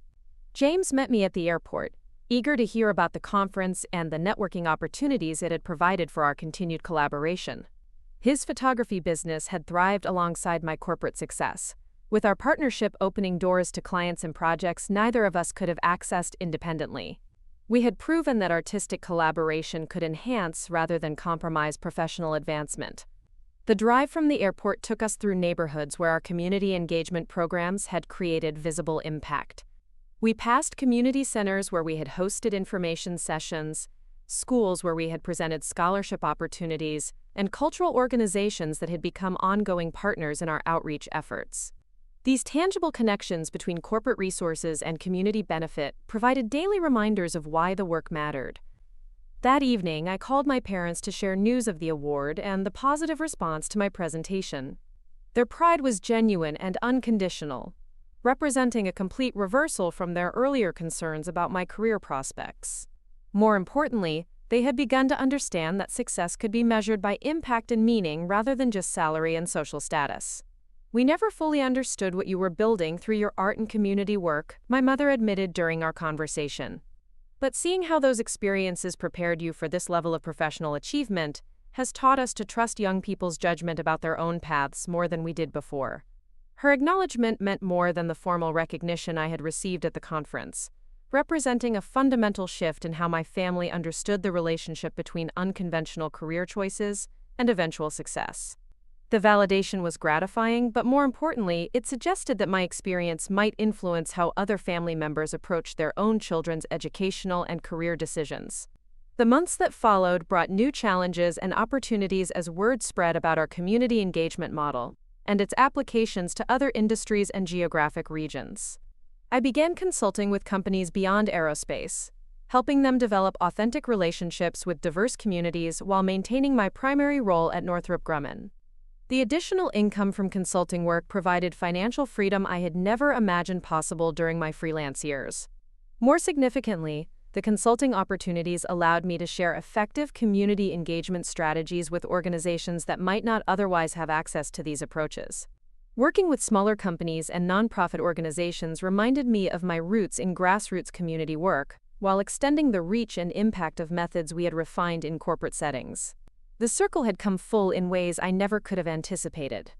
A: James met me at the airport, eager to hear about the conference and the networking opportunities it had provided for our continued collaboration. His photography business had thrived alongside my corporate success, with our partnership opening doors to clients and projects neither of us could have accessed independently. We had proven that artistic collaboration could enhance rather than compromise professional advancement. The drive from the airport took us through neighborhoods where our community engagement programs had created visible impact. We passed community centers where we had hosted information sessions, schools where we had presented scholarship opportunities, and cultural organizations that had become ongoing partners in our outreach efforts. These tangible connections between corporate resources and community benefit provided daily reminders of why the work mattered. That evening, I called my parents to share news of the award and the positive response to my presentation. Their pride was genuine and unconditional, representing a complete reversal from their earlier concerns about my career prospects. More importantly, they had begun to understand that success could be measured by impact and meaning rather than just salary and social status. "We never fully understood what you were building through your art and community work," my mother admitted during our conversation. "But seeing how those experiences prepared you for this level of professional achievement has taught us to trust young people's judgment about their own paths more than we did before. Her acknowledgement meant more than the formal recognition I had received at the conference, representing a fundamental shift in how my family understood the relationship between unconventional career choices and eventual success. The validation was gratifying, but more importantly, it suggested that my experience might influence how other family members approached their own children's educational and career decisions. The months that followed brought new challenges and opportunities as word spread about our community engagement model and its applications to other industries and geographic regions. I began consulting with companies beyond aerospace, helping them develop authentic relationships with diverse communities while maintaining my primary role at Northrop Grumman. The additional income from consulting work provided financial freedom I had never imagined possible during my freelance years. More significantly, the consulting opportunities allowed me to share effective community engagement strategies with organizations that might not otherwise have access to these approaches. Working with smaller companies and nonprofit organizations reminded me of my roots in grassroots community work, while extending the reach and impact of methods we had refined in corporate settings. The circle had come full in ways I never could have anticipated.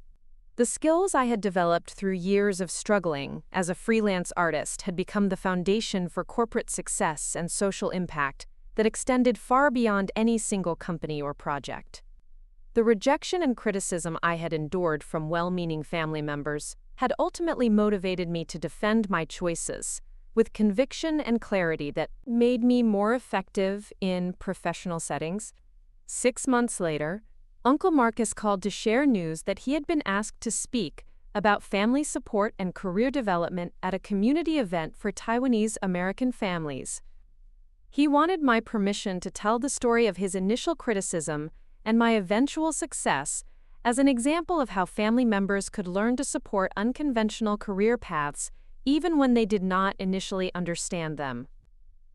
A: The skills I had developed through years of struggling as a freelance artist had become the foundation for corporate success and social impact that extended far beyond any single company or project. The rejection and criticism I had endured from well-meaning family members had ultimately motivated me to defend my choices with conviction and clarity that made me more effective in professional settings. 6 months later, Uncle Marcus called to share news that he had been asked to speak about family support and career development at a community event for Taiwanese American families. He wanted my permission to tell the story of his initial criticism and my eventual success as an example of how family members could learn to support unconventional career paths even when they did not initially understand them.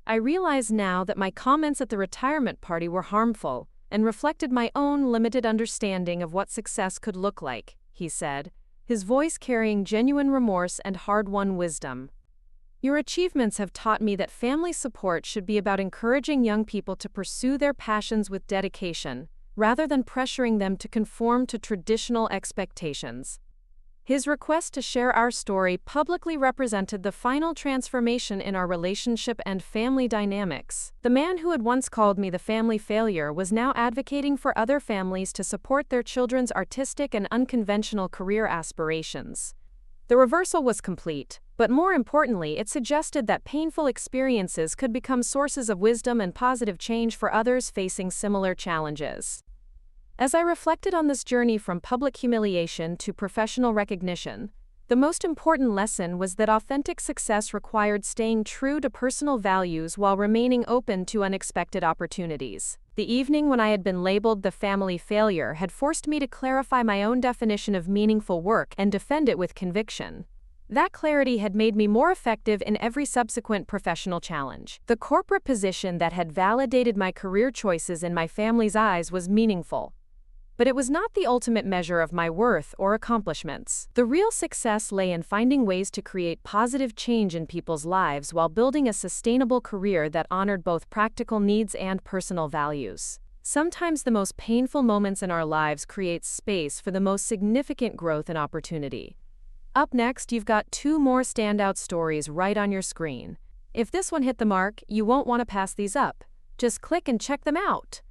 A: I realize now that my comments at the retirement party were harmful and reflected my own limited understanding of what success could look like, he said, his voice carrying genuine remorse and hard-won wisdom. Your achievements have taught me that family support should be about encouraging young people to pursue their passions with dedication, rather than pressuring them to conform to traditional expectations. His request to share our story publicly represented the final transformation in our relationship and family dynamics. The man who had once called me the family failure was now advocating for other families to support their children's artistic and unconventional career aspirations. The reversal was complete, but more importantly, it suggested that painful experiences could become sources of wisdom and positive change for others facing similar challenges. As I reflected on this journey from public humiliation to professional recognition, the most important lesson was that authentic success required staying true to personal values while remaining open to unexpected opportunities. The evening when I had been labeled the family failure had forced me to clarify my own definition of meaningful work and defend it with conviction. That clarity had made me more effective in every subsequent professional challenge. The corporate position that had validated my career choices in my family's eyes was meaningful. But it was not the ultimate measure of my worth or accomplishments. The real success lay in finding ways to create positive change in people's lives while building a sustainable career that honored both practical needs and personal values. Sometimes the most painful moments in our lives create space for the most significant growth and opportunity. Up next, you've got 2 more standout stories right on your screen. If this one hit the mark, you won't want to pass these up. Just click and check them out.